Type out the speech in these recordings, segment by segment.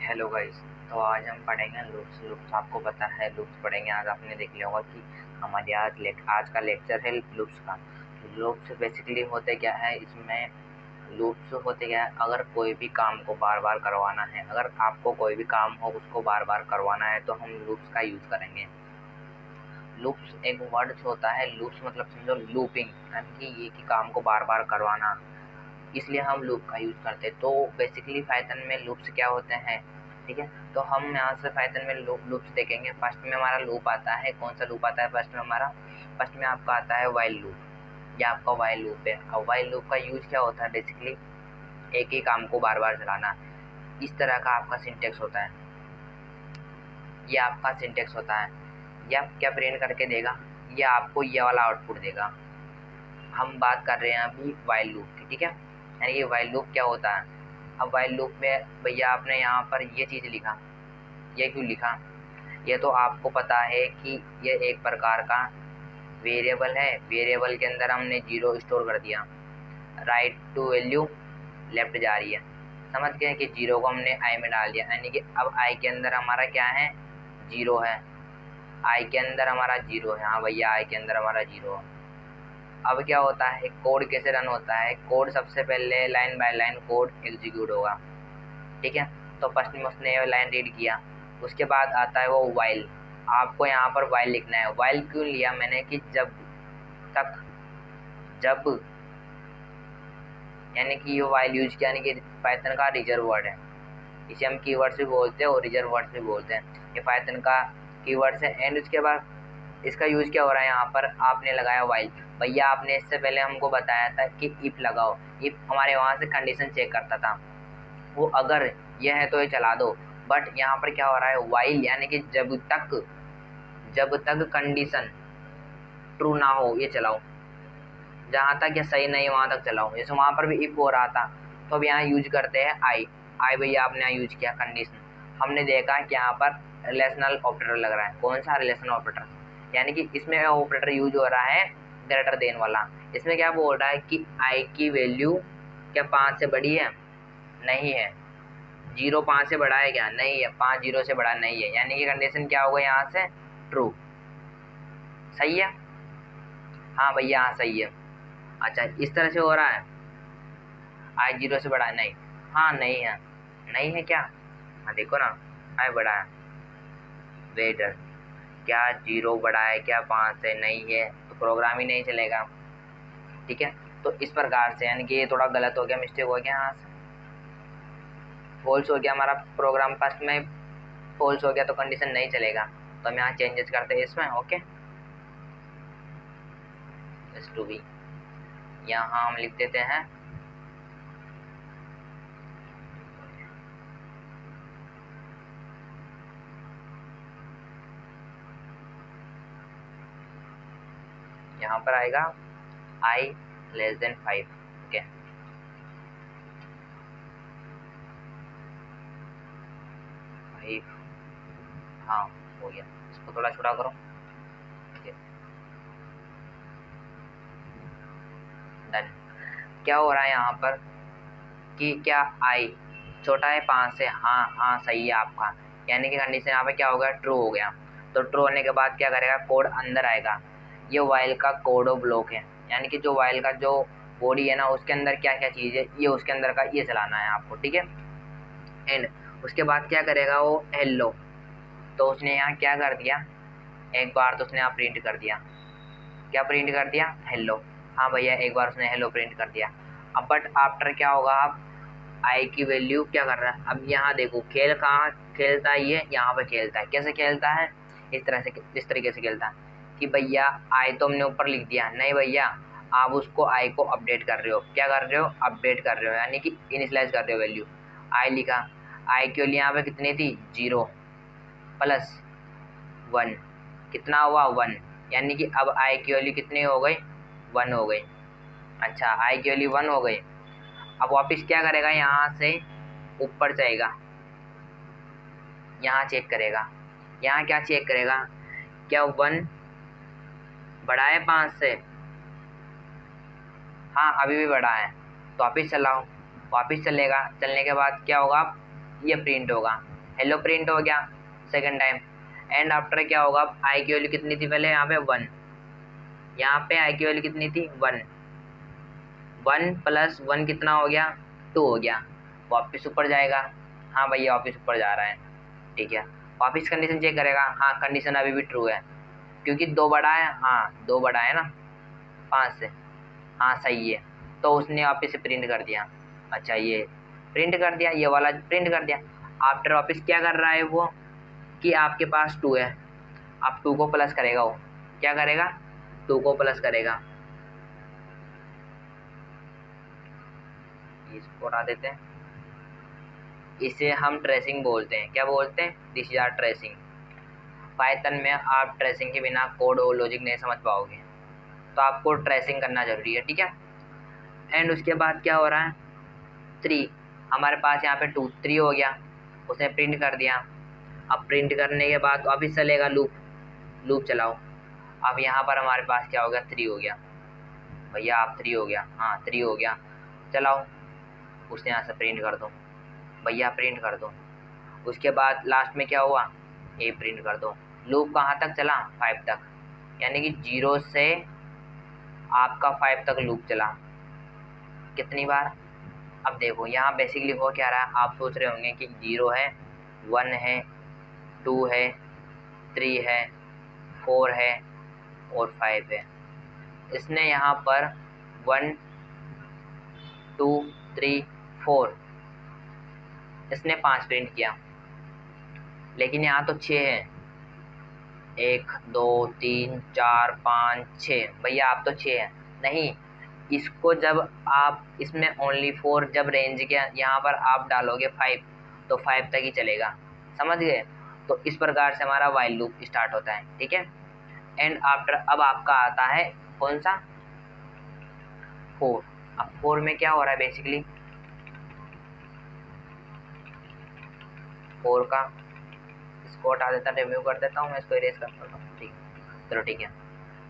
Hello guys. तो आज हम पढ़ेंगे लूप्स। लूप्स आपको पता है, लूप्स पढ़ेंगे आज। आपने देख लिया होगा कि हमारे आज का लेक्चर है लूप्स का। लूप्स बेसिकली होते क्या है, इसमें लूप्स होते क्या है, अगर कोई भी काम को बार बार करवाना है, अगर आपको कोई भी काम हो उसको बार बार करवाना है तो हम लूप्स का यूज़ करेंगे। लूप्स एक वर्ड होता है, लूप्स मतलब समझो लूपिंग, यानी कि ये कि काम को बार बार करवाना, इसलिए हम लूप का यूज़ करते हैं। तो बेसिकली पाइथन में लूप्स क्या होते हैं, ठीक है। तो हम यहाँ से पाइथन में लूप्स देखेंगे। फर्स्ट में हमारा लूप आता है, कौन सा लूप आता है फर्स्ट में आपका आता है वाइल लूप। यह आपका वाइल लूप है। और वाइल लूप का यूज क्या होता है, बेसिकली एक ही काम को बार बार चलाना। इस तरह का आपका सिंटेक्स होता है, ये आपका सिंटेक्स होता है। यह क्या प्रिंट करके देगा, यह आपको ये वाला आउटपुट देगा। हम बात कर रहे हैं अभी वाइल लूप की, ठीक है। यानी कि वाइल लूप क्या होता है। अब वाइल लूप में भैया आपने यहाँ पर ये चीज़ लिखा, ये क्यों लिखा, ये तो आपको पता है कि ये एक प्रकार का वेरिएबल है। वेरिएबल के अंदर हमने जीरो स्टोर कर दिया, राइट टू वैल्यू लेफ्ट जा रही है, समझ गए कि जीरो को हमने आई में डाल दिया। यानी कि अब आई के अंदर हमारा क्या है, जीरो है। आई के अंदर हमारा जीरो है, हाँ भैया आई के अंदर हमारा जीरो है। अब क्या होता है, कोड कैसे रन होता है, कोड सबसे पहले line by line code execute होगा, ठीक है। तो फर्स्ट में उसने लाइन रीड किया, उसके बाद आता है वो वाइल। आपको यहाँ पर वाइल लिखना है। वाइल क्यों लिया मैंने कि जब तक, जब, यानी कि ये वाइल यूज किया, यानी कि पाइथन का रिजर्व वर्ड है। इसे हम कीवर्ड्स भी बोलते हैं और रिजर्व वर्ड्स भी बोलते हैं। ये पाइथन का कीवर्ड्स है। एंड उसके बाद इसका यूज क्या हो रहा है, यहाँ पर आपने लगाया वाइल। भैया आपने इससे पहले हमको बताया था कि इफ लगाओ। इफ हमारे वहाँ से कंडीशन चेक करता था, वो अगर ये है तो ये चला दो। बट यहाँ पर क्या हो रहा है, वाइल, यानी कि जब तक कंडीशन ट्रू ना हो ये चलाओ, जहाँ तक ये सही नहीं वहाँ तक चलाओ। जैसे वहाँ पर भी इफ हो रहा था, तो अब यहाँ यूज करते हैं आई। आई भैया आपने यहाँ यूज किया कंडीशन। हमने देखा कि यहाँ पर रिलेशनल ऑपरेटर लग रहा है। कौन सा रिलेशनल ऑपरेटर, यानी कि इसमें ऑपरेटर यूज हो रहा है ग्रेटर देन वाला। इसमें क्या बोल रहा है कि आई की वैल्यू क्या 5 से बड़ी है, नहीं है। 0 5 से बड़ा है क्या, नहीं है। 5 0 से बड़ा नहीं है, यानी कि कंडीशन क्या होगा यहाँ से, ट्रू। सही है, हाँ भैया हाँ सही है। अच्छा इस तरह से हो रहा है, आई 0 से बड़ा है, नहीं, हाँ नहीं है, नहीं है क्या, हाँ देखो ना, आई बड़ा है। वेट, क्या 0 बड़ा है क्या 5 से, नहीं है, तो प्रोग्राम ही नहीं चलेगा, ठीक है। तो इस प्रकार से, यानी कि ये थोड़ा गलत हो गया, मिस्टेक हो गया, यहाँ से फॉल्स हो गया हमारा प्रोग्राम। फर्स्ट में फॉल्स हो गया तो कंडीशन नहीं चलेगा। तो हम यहाँ चेंजेस करते हैं इसमें, ओके। एस टू बी यहाँ हम लिख देते हैं यहाँ पर आएगा आई लेस देन 5, ओके। 5, हाँ हो गया। इसको थोड़ा छोटा करो, डन। क्या हो रहा है यहाँ पर कि क्या आई छोटा है 5 से, हाँ हाँ सही है आपका, यानी कि कंडीशन यहाँ पे क्या हो गया, ट्रू हो गया। तो ट्रू होने के बाद क्या करेगा, कोड अंदर आएगा। ये वाइल का कोड ऑफ ब्लॉक है, यानी कि जो वाइल का जो बॉडी है ना, उसके अंदर क्या क्या चीज़ है, ये उसके अंदर का ये चलाना है आपको, ठीक है। एंड उसके बाद क्या करेगा वो, हेलो। तो उसने यहाँ क्या कर दिया, एक बार तो उसने यहाँ प्रिंट कर दिया, क्या प्रिंट कर दिया, हेलो। हाँ भैया एक बार उसने हेलो प्रिंट कर दिया। अब बट आफ्टर क्या होगा, अब आई की वैल्यू क्या कर रहा है, अब यहाँ देखो खेल कहाँ खेलता है, ये यहाँ पे खेलता है। कैसे खेलता है, इस तरह से, इस तरीके से खेलता है कि भैया आई तो हमने ऊपर लिख दिया, नहीं भैया आप उसको आई को अपडेट कर रहे हो। क्या कर रहे हो, अपडेट कर रहे हो, यानी कि इनिशियलाइज कर रहे हो वैल्यू। आई लिखा, आई की वैल्यू यहाँ पे कितनी थी, 0 प्लस 1, कितना हुआ 1, यानी कि अब आई की वैल्यू कितनी हो गई, 1 हो गई। अच्छा आई की वैल्यू 1 हो गई। अब वापस क्या करेगा, यहाँ से ऊपर जाएगा, यहाँ चेक करेगा। यहाँ क्या चेक करेगा, क्या 1 बड़ा है 5 से, हाँ अभी भी बड़ा है। तो वापस चलाओ, वापस चलेगा। चलने के बाद क्या होगा, ये प्रिंट होगा, हेलो प्रिंट हो गया सेकंड टाइम। एंड आफ्टर क्या होगा, आई की वैल्यू कितनी थी पहले, यहाँ पे 1, यहाँ पे आई की वैल्यू कितनी थी 1, 1 प्लस 1 कितना हो गया 2 हो गया, वापस ऊपर जाएगा। हाँ भैया वापस ऊपर जा रहा है, ठीक है। वापस कंडीशन चेक करेगा, हाँ कंडीशन अभी भी ट्रू है क्योंकि 2 बड़ा है, हाँ 2 बड़ा है ना 5 से, हाँ सही है। तो उसने वापस से प्रिंट कर दिया, अच्छा ये प्रिंट कर दिया, ये वाला प्रिंट कर दिया। आफ्टर वापस क्या कर रहा है वो कि आपके पास 2 है, आप 2 को प्लस करेगा, वो क्या करेगा 2 को प्लस करेगा। इसको हटा देते हैं, इसे हम ट्रेसिंग बोलते हैं, क्या बोलते हैं, this is our tracing. Python में आप ट्रेसिंग के बिना कोड और लॉजिक नहीं समझ पाओगे, तो आपको ट्रेसिंग करना जरूरी है, ठीक है। एंड उसके बाद क्या हो रहा है 3, हमारे पास यहाँ पे 2 3 हो गया, उसने प्रिंट कर दिया। अब प्रिंट करने के बाद वापिस चलेगा लूप, लूप चलाओ। अब यहाँ पर हमारे पास क्या हो गया 3 हो गया, भैया आप 3 हो गया, हाँ 3 हो गया, चलाओ। उसने यहाँ से प्रिंट कर दो, भैया प्रिंट कर दो। उसके बाद लास्ट में क्या हुआ, ए प्रिंट कर दो। लूप कहाँ तक चला 5 तक, यानी कि 0 से आपका 5 तक लूप चला। कितनी बार, अब देखो यहाँ बेसिकली हो क्या रहा है, आप सोच रहे होंगे कि 0 है 1 है 2 है 3 है 4 है और 5 है। इसने यहाँ पर 1 2 3 4 इसने 5 प्रिंट किया, लेकिन यहाँ तो 6 है, 1 2 3 4 5 6, भैया आप तो 6 है नहीं। इसको जब आप इसमें ओनली 4 जब रेंज के यहाँ पर आप डालोगे 5 तो 5 तक ही चलेगा, समझ गए। तो इस प्रकार से हमारा वाइल लूप स्टार्ट होता है, ठीक है। एंड आफ्टर अब आपका आता है कौन सा 4। अब 4 में क्या हो रहा है बेसिकली 4 का, इसको हटा देता, रिव्यू कर देता हूँ मैं, इसको इरेज कर देता हूँ, ठीक है चलो ठीक है।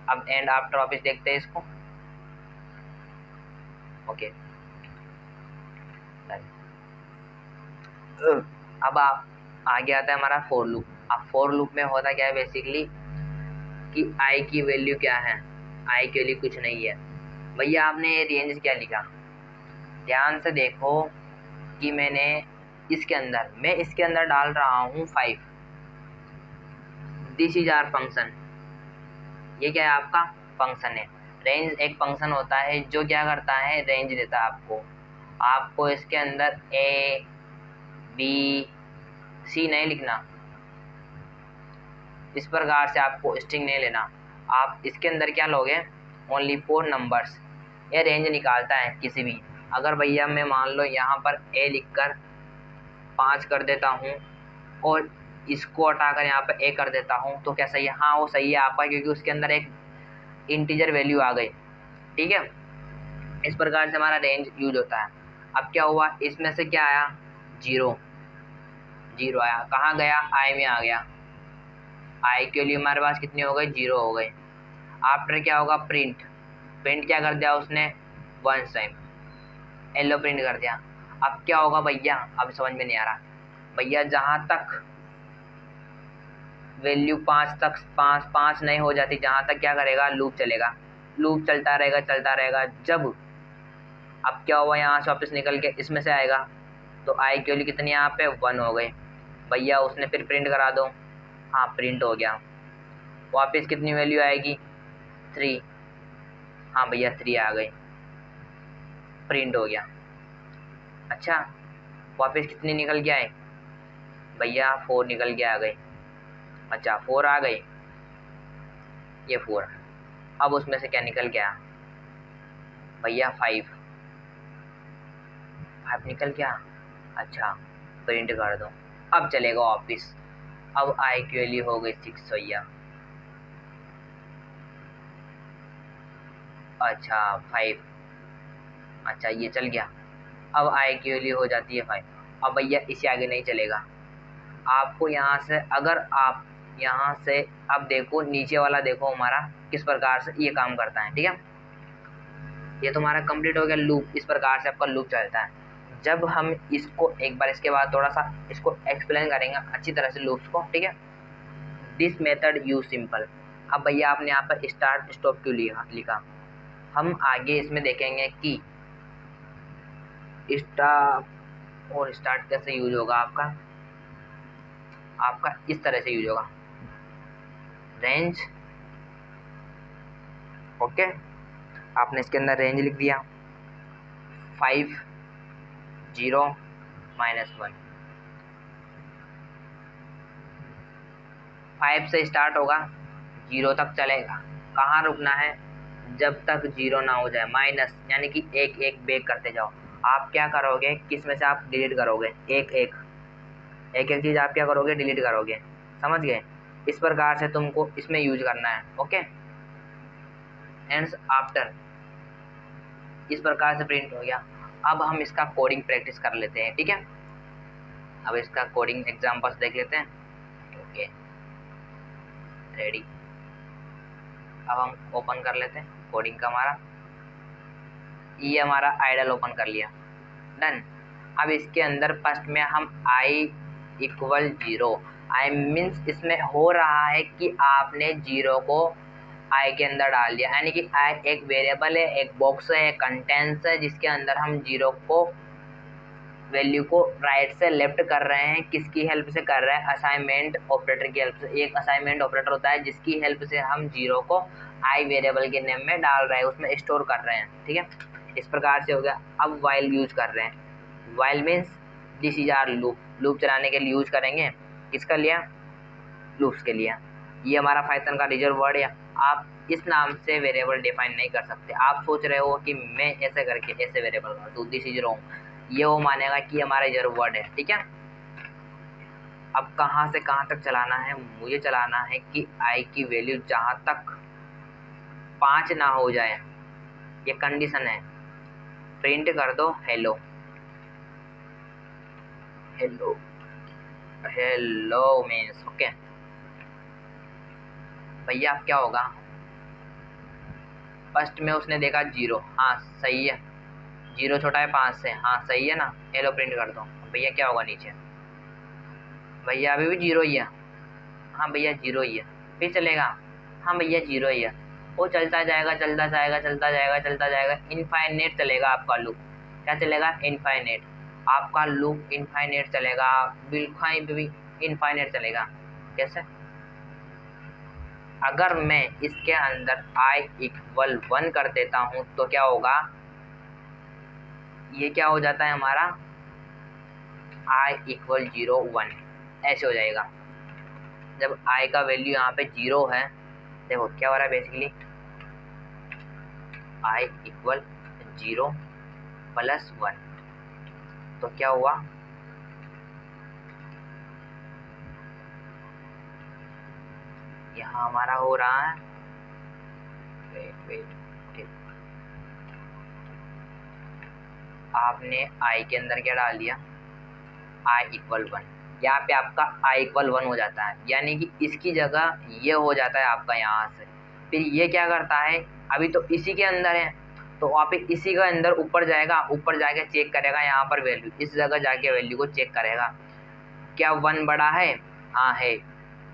अब एंड आफ्टर वापस देखते हैं इसको, ओके। अब आप आगे आता है हमारा फोर लूप। अब फोर लूप में होता क्या है बेसिकली कि आई की वैल्यू क्या है, आई की वैल्यू कुछ नहीं है। भैया आपने ये रेंज क्या लिखा, ध्यान से देखो कि मैं इसके अंदर डाल रहा हूँ 5, दिस इज आर फंक्शन, ये क्या है आपका फंक्शन है। रेंज एक फंक्शन होता है जो क्या करता है रेंज देता है आपको। आपको इसके अंदर ए बी सी नहीं लिखना, इस प्रकार से आपको स्ट्रिंग नहीं लेना। आप इसके अंदर क्या लोगे ओनली 4 नंबर्स, ये रेंज निकालता है किसी भी। अगर भैया मैं मान लो यहाँ पर ए लिखकर 5 कर देता हूँ और इसको हटाकर यहाँ पर ए कर देता हूँ तो क्या सही है, हाँ वो सही है आपका, क्योंकि उसके अंदर एक इंटीजर वैल्यू आ गई, ठीक है। इस प्रकार से हमारा रेंज यूज होता है। अब क्या हुआ इसमें से क्या आया 0 0 आया, कहाँ गया आई में आ गया, आई के लिए हमारे पास कितनी हो गई 0 हो गई। आफ्टर क्या होगा प्रिंट, प्रिंट क्या कर दिया उसने 1 टाइम, येलो प्रिंट कर दिया। अब क्या होगा भैया, अब समझ में नहीं आ रहा भैया, जहाँ तक वैल्यू 5 तक 5 नहीं हो जाती, जहाँ तक क्या करेगा लूप चलेगा, लूप चलता रहेगा। जब अब क्या हुआ यहाँ से वापस निकल के इसमें से आएगा तो आई की वैल्यू कितनी यहाँ पे 1 हो गई, भैया उसने फिर प्रिंट करा दो, हाँ प्रिंट हो गया। वापस कितनी वैल्यू आएगी 3, हाँ भैया 3 आ गई, प्रिंट हो गया। अच्छा वापस कितनी निकल के आए भैया 4 निकल के आ गई, अच्छा 4 आ गई, ये 4। अब उसमें से क्या निकल गया भैया 5 निकल गया, अच्छा प्रिंट कर दो। अब चलेगा वापस, अब आई की वैल्यू हो गई 6 भैया, अच्छा 5, अच्छा ये चल गया। अब आई की वैल्यू हो जाती है 5। अब भैया इससे आगे नहीं चलेगा, आपको यहाँ से अगर आप यहाँ से अब देखो नीचे वाला देखो हमारा किस प्रकार से ये काम करता है, ठीक है। ये तुम्हारा कंप्लीट हो गया लूप, इस प्रकार से आपका लूप चलता है। जब हम इसको एक बार इसके बाद थोड़ा सा इसको एक्सप्लेन करेंगे अच्छी तरह से लूप्स को, ठीक है। This method use simple. अब भैया आपने यहाँ पर स्टार्ट स्टॉप क्यों लिखा, हम आगे इसमें देखेंगे कि स्टॉप और स्टार्ट कैसे यूज होगा आपका इस तरह से यूज होगा, रेंज, ओके। आपने इसके अंदर रेंज लिख दिया 5 0 -1, 5 से स्टार्ट होगा 0 तक चलेगा। कहाँ रुकना है, जब तक 0 ना हो जाए, माइनस यानी कि एक एक बेक करते जाओ। आप क्या करोगे, किस में से आप डिलीट करोगे, एक एक चीज़ आप क्या करोगे, डिलीट करोगे, समझ गए। इस प्रकार से तुमको इसमें यूज करना है, ओके। एंड आफ्टर इस प्रकार से प्रिंट हो गया। अब हम इसका कोडिंग प्रैक्टिस कर लेते हैं, ठीक है। अब इसका कोडिंग एग्जांपल्स देख लेते हैं, ओके रेडी। अब हम ओपन कर लेते हैं कोडिंग का हमारा, ये हमारा आइडल ओपन कर लिया, डन। अब इसके अंदर फर्स्ट में हम i इक्वल 0, आई मीन्स इसमें हो रहा है कि आपने 0 को i के अंदर डाल दिया, यानी कि i एक वेरिएबल है, एक बॉक्स है, एक कंटेंट्स है, जिसके अंदर हम 0 को वैल्यू को राइट से लेफ्ट कर रहे हैं। किसकी हेल्प से कर रहे हैं, असाइनमेंट ऑपरेटर की हेल्प से। एक असाइनमेंट ऑपरेटर होता है जिसकी हेल्प से हम 0 को i वेरिएबल के नेम में डाल रहे हैं, उसमें स्टोर कर रहे हैं, ठीक है। इस प्रकार से हो गया। अब वाइल यूज कर रहे हैं, while means this is our loop चलाने के लिए यूज करेंगे। किसका लिया, लूप्स के लिए। ये हमारा पाइथन का रिजर्व वर्ड है। आप इस नाम से वेरिएबल डिफाइन नहीं कर सकते। आप सोच रहे हो कि मैं ऐसे करके ऐसे वेरिएबल कर दूँ, दिस इज रॉन्ग, ये वो मानेगा कि हमारा रिजर्व वर्ड है, ठीक है। अब कहाँ से कहाँ तक चलाना है, मुझे चलाना है कि i की वैल्यू जहाँ तक 5 ना हो जाए, ये कंडीशन है। प्रिंट कर दो hello, hello hello means okay. भैया अब क्या होगा, फर्स्ट में उसने देखा 0, हाँ सही है, 0 छोटा है 5 से, हाँ सही है ना, हेलो प्रिंट कर दो। भैया क्या होगा नीचे, भैया अभी भी 0 ही है, हाँ भैया 0 ही है, फिर चलेगा, हाँ भैया 0 ही है। वो चलता जाएगा चलता जाएगा चलता जाएगा चलता जाएगा, इनफाइनेट चलेगा आपका लूप। क्या चलेगा, इनफाइनेट। आपका लूप इनफाइनेट चलेगा, बिल्कुल भी इनफाइनेट चलेगा। कैसे, अगर मैं इसके अंदर i इक्वल 1 कर देता हूँ तो क्या होगा, ये क्या हो जाता है हमारा, i इक्वल 0 1 ऐसे हो जाएगा। जब i का वैल्यू यहाँ पे 0 है, देखो क्या हो रहा है बेसिकली, i इक्वल 0 प्लस 1, तो क्या हुआ, यहाँ हमारा हो रहा है, वेट ठीक, आपने i के अंदर क्या डाल दिया, i इक्वल 1, यहाँ पे आपका i इक्वल 1 हो जाता है, यानी कि इसकी जगह ये हो जाता है आपका यहाँ से। फिर ये क्या करता है, अभी तो इसी के अंदर है, तो वहाँ पे इसी का अंदर ऊपर जाएगा, ऊपर जाके चेक करेगा यहाँ पर वैल्यू, इस जगह जाके वैल्यू को चेक करेगा, क्या 1 बड़ा है, हाँ है,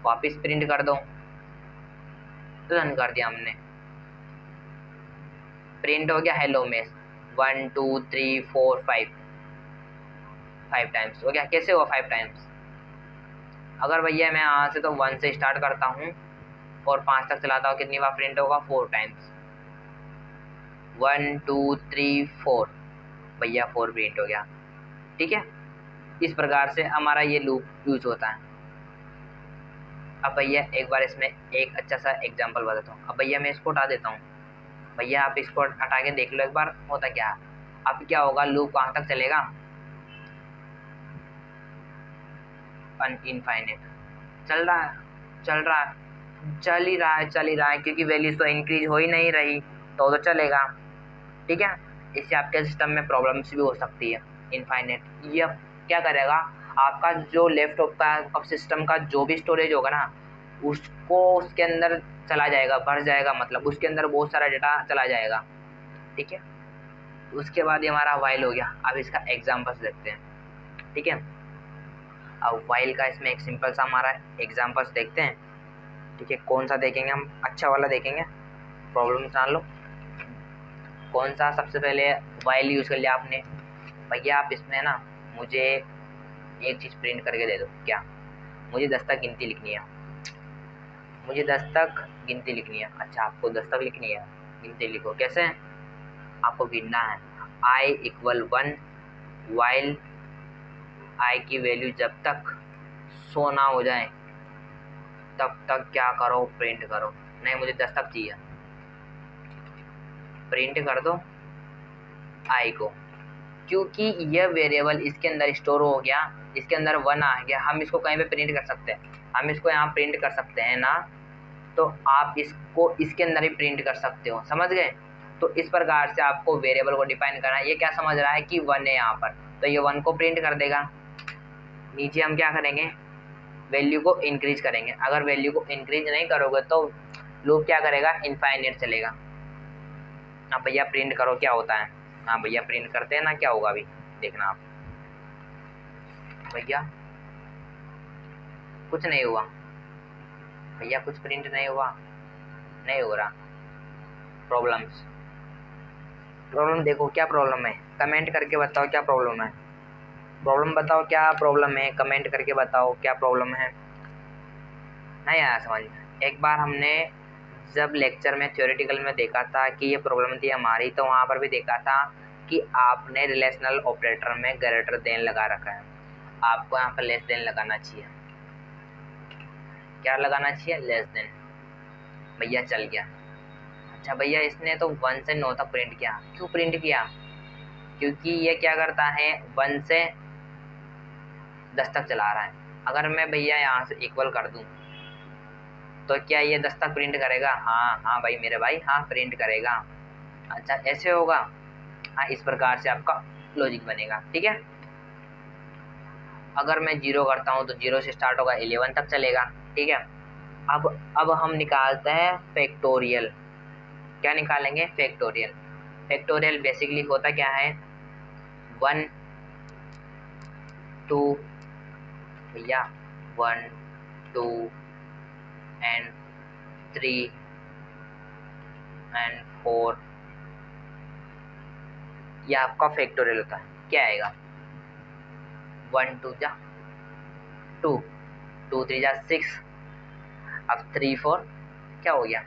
वापिस प्रिंट कर दो। रन कर दिया हमने, प्रिंट हो गया हेलो मेस, 1 2 3 4 5 टाइम्स हो गया। कैसे हुआ 5 टाइम्स, अगर भैया मैं यहाँ से तो 1 से स्टार्ट करता हूँ और 5 तक चलाता हूँ, कितनी बार प्रिंट होगा, 4 टाइम्स, 1 2 3 4, भैया 4 प्रिंट हो गया, ठीक है। इस प्रकार से हमारा ये लूप यूज होता है। अब भैया एक बार इसमें एक अच्छा सा एग्जांपल बताता हूँ। अब भैया मैं इसको हटा देता हूँ, भैया आप इसको हटा के देख लो एक बार होता क्या है। अब क्या होगा, लूप कहाँ तक चलेगा, इनफाइनेट चल रहा है, चल रहा है, चल ही रहा है, चल ही रहा है, क्योंकि वैल्यूज तो इंक्रीज हो ही नहीं रही, तो चलेगा, ठीक है। इससे आपके सिस्टम में प्रॉब्लम्स भी हो सकती है। इनफाइनेट ये क्या करेगा, आपका जो लैपटॉप का सिस्टम का जो भी स्टोरेज होगा ना, उसको उसके अंदर चला जाएगा, भर जाएगा, मतलब उसके अंदर बहुत सारा डेटा चला जाएगा, ठीक है। उसके बाद ये हमारा वाइल हो गया। अब इसका एग्जाम्पल्स देखते हैं, ठीक है। अब वाइल का इसमें एक सिंपल सा हमारा एग्जाम्पल्स देखते हैं, ठीक है। कौन सा देखेंगे हम? अच्छा वाला देखेंगे। प्रॉब्लम जान लो कौन सा सबसे पहले वाइल यूज़ कर लिया आपने। भैया आप इसमें ना मुझे एक चीज़ प्रिंट करके दे दो। क्या? मुझे 10 तक गिनती लिखनी है। मुझे 10 तक गिनती लिखनी है। अच्छा, आपको 10 तक लिखनी है, गिनती लिखो। कैसे? आपको गिनना है i = 1 वाइल i की वैल्यू जब तक 100 ना हो जाए तब तक क्या करो? प्रिंट करो। नहीं, मुझे 10 तक चाहिए, प्रिंट कर दो i को। क्योंकि यह वेरिएबल इसके अंदर स्टोर हो गया, इसके अंदर 1 आ गया, हम इसको कहीं पे प्रिंट कर सकते हैं। हम इसको यहाँ प्रिंट कर सकते हैं ना, तो आप इसको इसके अंदर ही प्रिंट कर सकते हो। समझ गए? तो इस प्रकार से आपको वेरिएबल को डिफाइन करना है। ये क्या समझ रहा है कि 1 है यहाँ पर, तो ये 1 को प्रिंट कर देगा। नीचे हम क्या करेंगे? वैल्यू को इंक्रीज करेंगे। अगर वैल्यू को इंक्रीज नहीं करोगे तो लूप क्या करेगा? इनफाइनाइट चलेगा। अब भैया प्रिंट करो, क्या होता है? हाँ भैया प्रिंट करते हैं ना, क्या होगा अभी देखना आप। भैया कुछ नहीं हुआ, भैया कुछ प्रिंट नहीं हुआ, नहीं हो रहा। प्रॉब्लम देखो, क्या प्रॉब्लम है? कमेंट करके बताओ क्या प्रॉब्लम है। प्रॉब्लम बताओ क्या प्रॉब्लम है, कमेंट करके बताओ क्या प्रॉब्लम है। नहीं आया समझ? एक बार हमने जब लेक्चर में थ्योरेटिकल में देखा था कि ये प्रॉब्लम थी हमारी, तो वहाँ पर भी देखा था कि आपने रिलेशनल ऑपरेटर में ग्रेटर देन लगा रखा है। आपको यहाँ पर लेस देन लगाना चाहिए। क्या लगाना चाहिए? Less than. भैया चल गया। अच्छा भैया इसने तो 1 से 9 तक प्रिंट किया। क्यों प्रिंट किया? क्योंकि ये क्या करता है? 1 से 10 तक चला रहा है। अगर मैं भैया यहाँ से इक्वल कर दूँ तो क्या ये 10 तक प्रिंट करेगा? हाँ हाँ भाई मेरे भाई, हाँ प्रिंट करेगा। अच्छा ऐसे होगा? हाँ, इस प्रकार से आपका लॉजिक बनेगा, ठीक है। अगर मैं 0 करता हूँ तो 0 से स्टार्ट होगा, 11 तक चलेगा, ठीक है। अब हम निकालते हैं फैक्टोरियल। क्या निकालेंगे? फैक्टोरियल। फैक्टोरियल बेसिकली होता क्या है? 1 2 भैया 1 2 एंड 3 एंड 4, ये आपका फैक्टोरियल होता है। क्या आएगा? 1 2 जा 2, 2 3 जा 6, अब 3 4 क्या हो गया?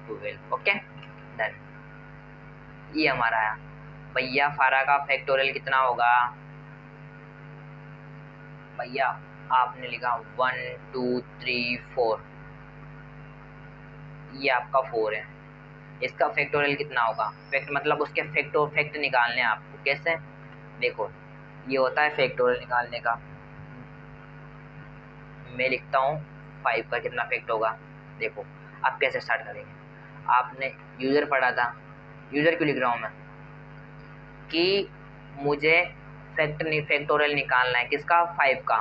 12। Okay done. ये हमारा है। भैया फारा का फैक्टोरियल कितना होगा? भैया आपने लिखा 1 2 3 4, ये आपका 4 है। इसका फैक्टोरियल कितना होगा? फैक्ट मतलब उसके फैक्ट निकालने हैं आपको। कैसे? देखो ये होता है फैक्टोरियल निकालने का। मैं लिखता हूँ 5 का कितना फैक्ट होगा। देखो आप कैसे स्टार्ट करेंगे। आपने यूज़र पढ़ा था, यूज़र क्यों लिख रहा हूँ मैं? कि मुझे फैक्टोरियल निकालना है किसका? 5 का,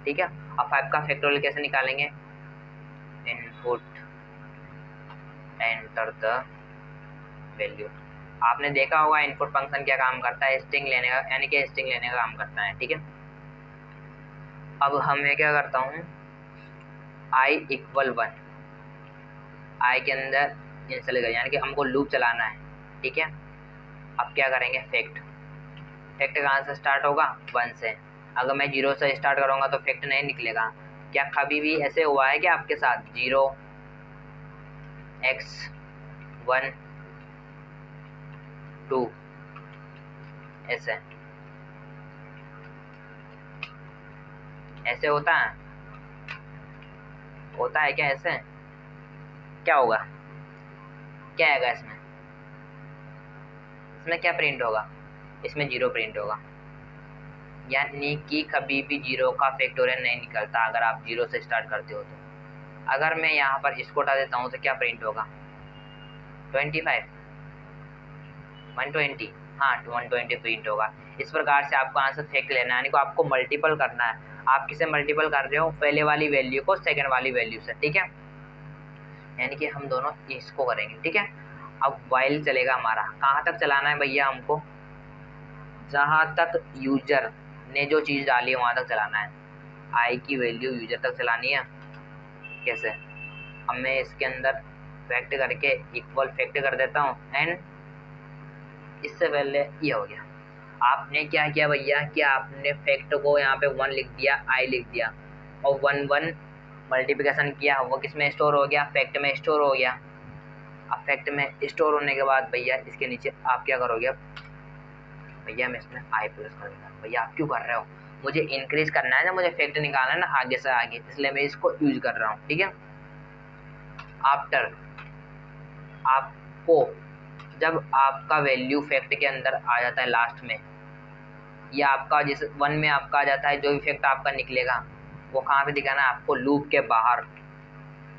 ठीक है। अब 5 का फैक्टोरियल कैसे निकालेंगे? Input enter the value. आपने देखा होगा इनपुट फंक्शन क्या काम करता है? स्ट्रिंग लेने का, यानी कि स्ट्रिंग लेने का काम करता है, ठीक है। अब मैं क्या करता हूँ? i = 1, i के अंदर इंस्टॉल कर, यानी कि हमको लूप चलाना है, ठीक है। अब क्या करेंगे? फैक्ट कहाँ से स्टार्ट होगा? 1 से। अगर मैं 0 से स्टार्ट करूँगा तो फैक्ट नहीं निकलेगा। क्या कभी भी ऐसे हुआ है कि आपके साथ 0 x 1 2 ऐसे ऐसे होता है? होता है क्या ऐसे? क्या होगा? क्या आएगा इसमें? इसमें क्या प्रिंट होगा? इसमें 0 प्रिंट होगा। यानी कि कभी भी 0 का फैक्टोरियल नहीं निकलता अगर आप 0 से स्टार्ट करते हो तो। अगर मैं यहाँ पर इसको हटा देता हूँ तो क्या प्रिंट होगा? 25 120, हाँ 120 प्रिंट होगा। इस प्रकार से आपको आंसर फैक्ट लेना है, यानी कि आपको मल्टीपल करना है। आप किसे मल्टीपल कर रहे हो? पहले वाली वैल्यू को सेकंड वाली वैल्यू से, ठीक है। यानी कि हम दोनों इसको करेंगे, ठीक है। अब वाइल चलेगा हमारा, कहाँ तक चलाना है भैया हमको, जहाँ तक यूजर ने जो चीज़ डाली है वहाँ तक चलाना है। आई की वैल्यू यूजर तक चलानी है। कैसे, अब मैं इसके अंदर फैक्ट करके इक्वल फैक्ट कर देता हूँ एंड इससे पहले ये हो गया। आपने क्या किया भैया कि आपने फैक्ट को यहाँ पे 1 लिख दिया, आई लिख दिया और 1 1 मल्टीप्लिकेशन किया, वो किस में स्टोर हो गया, फैक्ट में स्टोर हो गया। अब फैक्ट में स्टोर होने के बाद भैया इसके नीचे आप क्या करोगे, भैया मैं इसमें आई प्लस कर दूंगा। भैया आप क्यों कर रहे हो, मुझे इंक्रीज करना है ना, मुझे फैक्ट निकालना है ना आगे से आगे, इसलिए मैं इसको यूज कर रहा हूँ। ठीक है, आफ्टर आपको जब आपका वैल्यू फैक्ट के अंदर आ जाता है लास्ट में, या आपका जिस 1 में आपका आ जाता है, जो भी फैक्ट आपका निकलेगा वो कहाँ पे दिखाना है आपको, लूप के बाहर।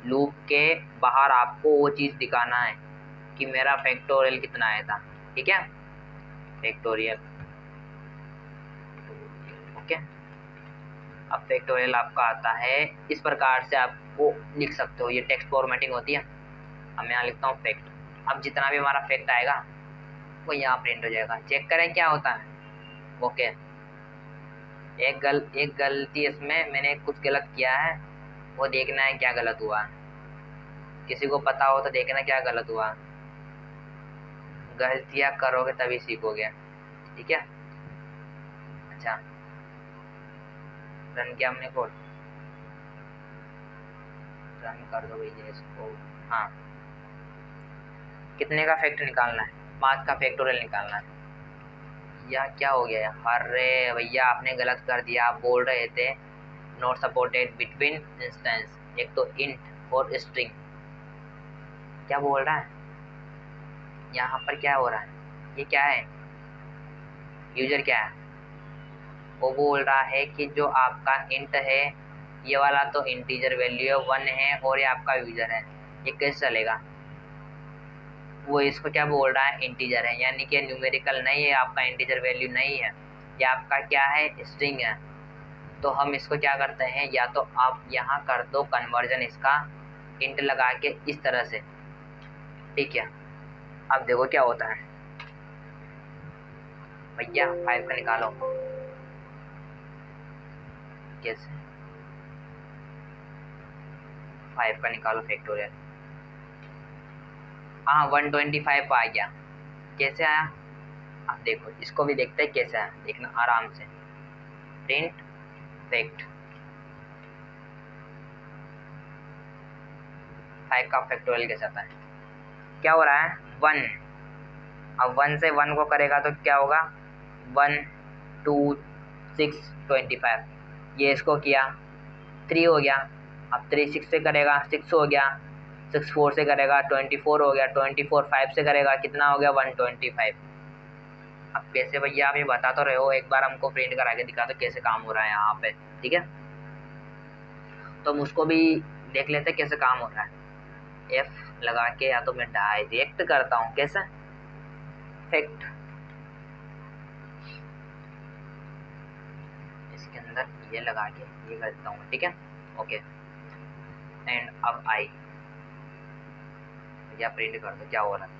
लूप के बाहर आपको वो चीज़ दिखाना है कि मेरा फैक्टोरियल कितना आया था। ठीक है, फैक्टोरियल। ओके, अब फैक्टोरियल आपका आता है इस प्रकार से, आपको लिख सकते हो, ये टेक्स्ट फॉर्मेटिंग होती है। अब मैं यहाँ लिखता हूँ फैक्ट। अब जितना भी हमारा फैक्ट आएगा वो यहाँ प्रिंट हो जाएगा। चेक करें क्या होता है। ओके, एक गलती इसमें मैंने कुछ गलत किया है, वो देखना है क्या गलत हुआ। किसी को पता हो तो देखना क्या गलत हुआ। गलतियाँ करोगे तभी सीखोगे। ठीक है, अच्छा रन किया हमने कोड, रन कर दो भैया इसको। हाँ, कितने का फैक्ट निकालना है, 5 का फैक्टोरियल निकालना है। या क्या हो गया, अरे भैया आपने गलत कर दिया। आप बोल रहे थे नॉट सपोर्टेड बिटवीन इंस्टेंस, एक तो इंट और स्ट्रिंग। क्या बोल रहा है यहाँ पर, क्या हो रहा है, ये क्या है, यूजर क्या है, वो बोल रहा है कि जो आपका इंट है ये वाला तो इंटीजर वैल्यू है 1 है, और ये आपका यूजर है, ये कैसे चलेगा। वो इसको क्या बोल रहा है, इंटीजर है, यानी कि न्यूमेरिकल नहीं है, आपका इंटीजर वैल्यू नहीं है, ये आपका क्या है, स्ट्रिंग है। तो हम इसको क्या करते हैं, या तो आप यहाँ कर दो कन्वर्जन इसका इंट लगा के इस तरह से। ठीक है, अब देखो क्या होता है भैया, 5 का निकालो। कैसे, 5 का निकालो फैक्टोरियल। हाँ 125 आ गया। कैसे आया, अब देखो इसको भी देखते हैं कैसे आया, देखना आराम से। प्रिंट फैक्ट, 5 का फैक्टोरियल कैसे आता है, क्या हो रहा है 1। अब 1 से 1 को करेगा तो क्या होगा, 1 2 6 25, ये इसको किया 3 हो गया। अब 3 6 से करेगा 6 हो गया, 6 4 से करेगा 24 हो गया, 24 5 से करेगा कितना हो गया 125। अब कैसे भैया, आप ये बता तो रहे हो, एक बार हमको प्रिंट करा के दिखा दो कैसे काम हो रहा है यहाँ पे। ठीक है, तो हम उसको भी देख लेते कैसे काम हो रहा है। एफ लगा के, या तो मैं डायरेक्ट करता हूँ कैसे, फैक्ट इसके अंदर ये लगा के ये करता हूँ। ठीक है, ओके एंड अब आई, या प्रिंट कर दो क्या हो रहा है,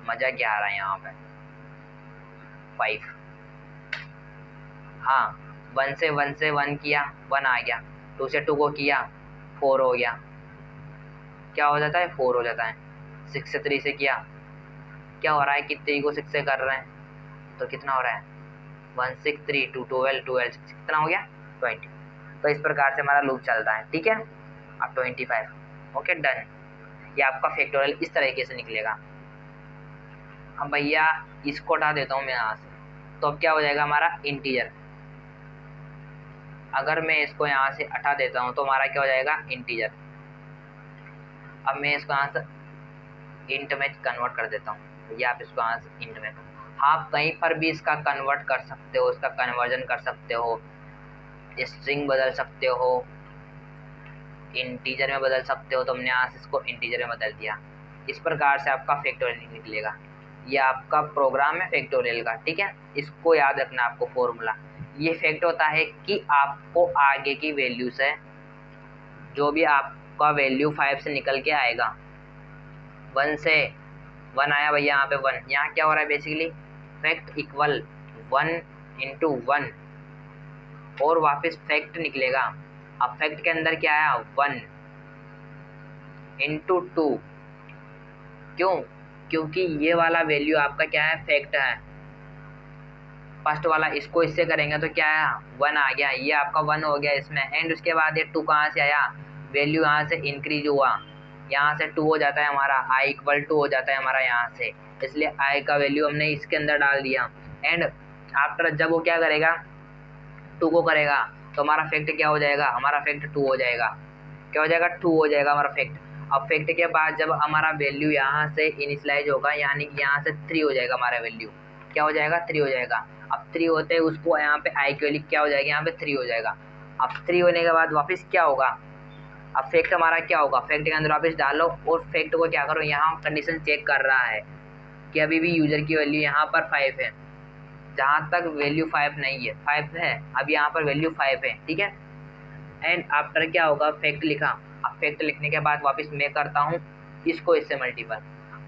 मजा क्या आ रहा है यहाँ पे। 5, हाँ 1 से 1 किया 1 आ गया, 2 से 2 को किया 4 हो गया, क्या हो जाता है 4 हो जाता है। 6 से 3 से किया, क्या हो रहा है कि 3 को 6 से कर रहे हैं तो कितना हो रहा है 1 6 3 2 12 12 6 कितना हो गया 20। तो इस प्रकार से हमारा लूप चलता है। ठीक है, अब 25। ओके डन, ये आपका फैक्टोरियल इस तरीके से निकलेगा। अब भैया इसको हटा देता हूँ मैं यहाँ से, तो अब क्या हो जाएगा हमारा इंटीजर। अगर मैं इसको यहाँ से हटा देता हूँ तो हमारा क्या हो जाएगा इंटीजर। अब मैं इसको यहाँ से इंट में कन्वर्ट कर देता हूँ, या आप इसको यहाँ से इंट में, आप कहीं पर भी इसका कन्वर्ट कर सकते हो, इसका कन्वर्जन कर सकते हो, स्ट्रिंग बदल सकते हो, इंटीजर में बदल सकते हो। तो हमने यहाँ से इसको इंटीजर में बदल दिया, इस प्रकार से आपका फैक्टोरियल निकलेगा। ये आपका प्रोग्राम है फैक्टोरियल का। ठीक है, इसको याद रखना आपको फॉर्मूला। ये फैक्ट होता है कि आपको आगे की वैल्यू से, जो भी आपका वैल्यू 5 से निकल के आएगा, 1 से 1 आया भैया यहाँ पे 1। यहाँ क्या हो रहा है बेसिकली, फैक्ट इक्वल 1 इंटू 1 और वापस फैक्ट निकलेगा। अब फैक्ट के अंदर क्या आया 1 इंटू 2। क्यों? क्योंकि ये वाला वैल्यू आपका क्या है, फैक्ट है। फर्स्ट वाला इसको इससे करेंगे तो क्या आया 1 आ गया, ये आपका 1 हो गया इसमें। एंड उसके बाद ये 2 कहाँ से आया, वैल्यू यहाँ से इंक्रीज हुआ, यहाँ से 2 हो जाता है हमारा, आई इक्वल 2 हो जाता है हमारा यहाँ से, इसलिए आई का वैल्यू हमने इसके अंदर डाल दिया। एंड आफ्टर जब वो क्या करेगा 2 को करेगा तो हमारा फैक्ट क्या हो जाएगा, हमारा फैक्ट 2 हो जाएगा। क्या हो जाएगा 2 हो जाएगा हमारा फैक्ट। अब फैक्ट के बाद जब हमारा वैल्यू यहाँ से इनिशियलाइज होगा यानी कि यहाँ से 3 हो जाएगा हमारा वैल्यू, क्या हो जाएगा 3 हो जाएगा। अब 3 होते हैं उसको यहाँ पे आई की वैल्यू क्या हो जाएगी, यहाँ पे 3 हो जाएगा। अब 3 होने के बाद वापस क्या होगा, अब फैक्ट हमारा क्या होगा, फैक्ट के अंदर वापस डालो और फैक्ट को क्या करो, यहाँ कंडीशन चेक कर रहा है कि अभी भी यूजर की वैल्यू यहाँ पर 5 है, जहाँ तक वैल्यू 5 नहीं है, 5 है अब यहाँ पर वैल्यू 5 है, ठीक है। एंड आफ्टर क्या होगा, फैक्ट लिखा। अब फैक्ट लिखने के बाद वापस मैं करता हूँ इसको इससे मल्टीपल।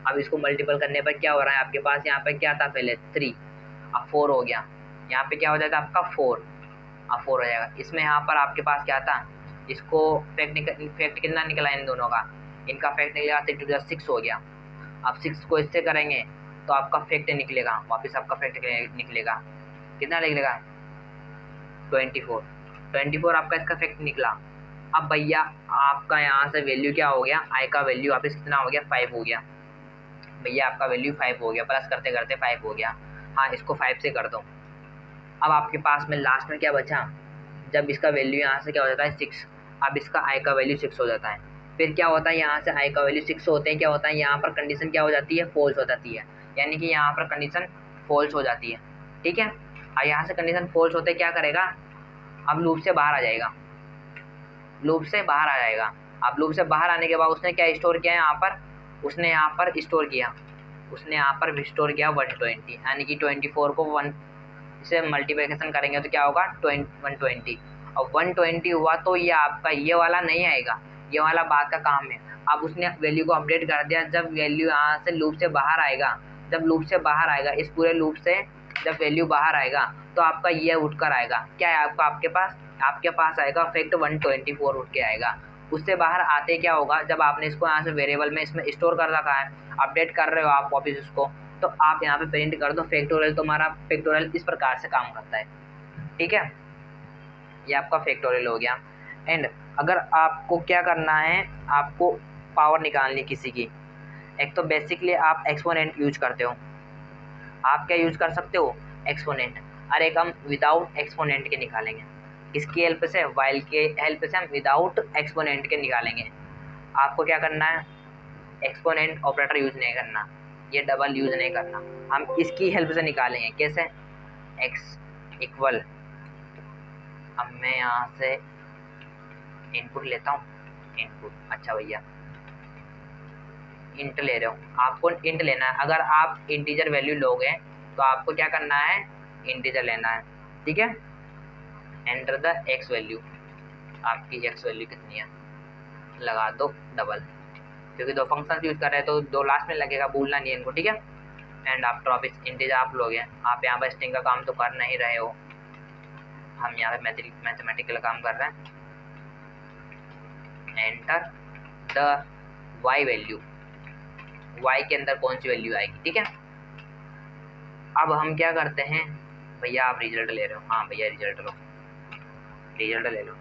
अब इसको मल्टीपल करने पर क्या हो रहा है, आपके पास यहाँ पर क्या था पहले 3, अब 4 हो गया। यहाँ पे क्या हो जाता है आपका 4, अब 4 हो जाएगा। इसमें यहाँ पर आपके पास क्या था, इसको फैक्ट कितना निकला इन दोनों का, इनका फैक्ट निकलेगा 6 हो गया। अब 6 को इससे करेंगे तो आपका फैक्ट निकलेगा, वापस आपका फैक्ट निकलेगा, कितना निकलेगा 24 आपका इसका फैक्ट निकला। अब भैया आपका यहाँ से वैल्यू क्या हो गया, आई का वैल्यू वापस कितना हो गया 5 हो गया। भैया आपका वैल्यू 5 हो गया, प्लस करते करते 5 हो गया। हाँ इसको 5 से कर दो। अब आपके पास में लास्ट में क्या बचा, जब इसका वैल्यू यहाँ से क्या हो जाता है 6, अब इसका आई का वैल्यू 6 हो जाता है। फिर क्या होता है, यहाँ से आई का वैल्यू 6 होते हैं, क्या होता है यहाँ पर कंडीशन क्या हो जाती है, फॉल्स हो जाती है, यानी कि यहाँ पर कंडीशन फॉल्स हो जाती है, ठीक है। और यहाँ से कंडीशन फॉल्स होते क्या करेगा, अब लूप से बाहर आ जाएगा, लूप से बाहर आ जाएगा। अब लूप से बाहर आने के बाद उसने क्या स्टोर किया है यहाँ पर, उसने यहाँ पर स्टोर किया, उसने यहाँ पर स्टोर किया 120, यानी कि 24 को 1 से मल्टीप्लिकेशन करेंगे तो क्या होगा 120। और 120 हुआ तो ये आपका ये वाला नहीं आएगा, ये वाला बाद का काम है। अब उसने वैल्यू को अपडेट कर दिया, जब वैल्यू यहाँ से लूप से बाहर आएगा, जब लूप से बाहर आएगा इस पूरे लूप से जब वैल्यू बाहर आएगा तो आपका ये उठकर आएगा, क्या है आपका, आपके पास आएगा फैक्ट 124 उठ के आएगा। उससे बाहर आते क्या होगा, जब आपने इसको यहाँ से वेरिएबल में इसमें स्टोर कर रखा है, अपडेट कर रहे हो आप वापस उसको, तो आप यहाँ पे प्रिंट कर दो फैक्टोरियल। तुम्हारा फैक्टोरियल इस प्रकार से काम करता है, ठीक है। ये आपका फैक्टोरियल हो गया। एंड अगर आपको क्या करना है, आपको पावर निकालनी किसी की, एक तो बेसिकली आप एक्सपोनेंट यूज करते हो, आप क्या यूज कर सकते हो एक्सपोनेंट। अरे एक हम विदाउट एक्सपोनेंट के निकालेंगे, इसकी हेल्प से, वाइल के हेल्प से हम विदाउट एक्सपोनेंट के निकालेंगे। आपको क्या करना है, एक्सपोनेंट ऑपरेटर यूज नहीं करना, ये डबल यूज नहीं करना, हम इसकी हेल्प से निकालेंगे। कैसे, एक्स इक्वल, अब मैं यहाँ से इनपुट लेता हूँ, इनपुट, अच्छा भैया इंट ले रहे हो, आपको इंट लेना है। अगर आप इंटीजर वैल्यू लोगे तो आपको क्या करना है, इंटीजर लेना है, ठीक है। एंटर द एक्स वैल्यू, आपकी एक्स वैल्यू कितनी है, लगा दो डबल, क्योंकि दो फंक्शन यूज कर रहे हैं तो दो लास्ट में लगेगा, भूलना नहीं है इनको, ठीक है। एंड आफ्टर ऑफ इंटीजर आप लोगे, आप यहाँ पर स्ट्रिंग का काम तो कर नहीं रहे हो, हम यहाँ पे मैथमेटिकल काम कर रहे हैं। Enter the Y value, Y के अंदर कौन सी वैल्यू आएगी, ठीक है। अब हम क्या करते हैं, भैया आप रिजल्ट ले रहे हो, हाँ भैया रिजल्ट लो, रिजल्ट ले लो।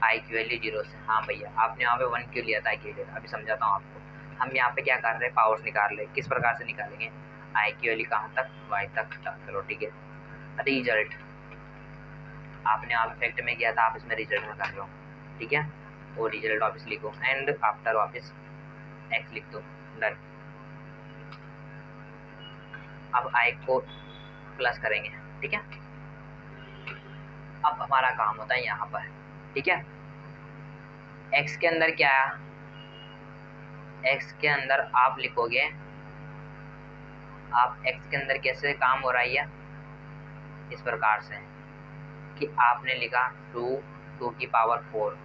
आई की वैल्यू 0 से, हाँ भैया आपने यहाँ पे 1 क्यों लिया था, आई की वैल्यू, अभी समझाता हूँ आपको। हम यहाँ पे क्या कर रहे हैं, पावर्स निकाल रहे हैं, किस प्रकार से निकालेंगे, आई की वैल्यू कहाँ तक, वाई तक, चलो ठीक है। रिजल्ट आपने आप फैक्ट में किया था, आप इसमें रिजल्ट में कर रहे हो, ठीक है। वो रिजल्ट वापस लिखो, एंड आफ्टर वापस एक्स लिख दो, डन। अब आई को प्लस करेंगे, ठीक है। अब हमारा काम होता है यहाँ पर, ठीक है। एक्स के अंदर क्या है, एक्स के अंदर आप लिखोगे, आप एक्स के अंदर कैसे काम हो रहा है, इस प्रकार से कि आपने लिखा 2 की पावर 4,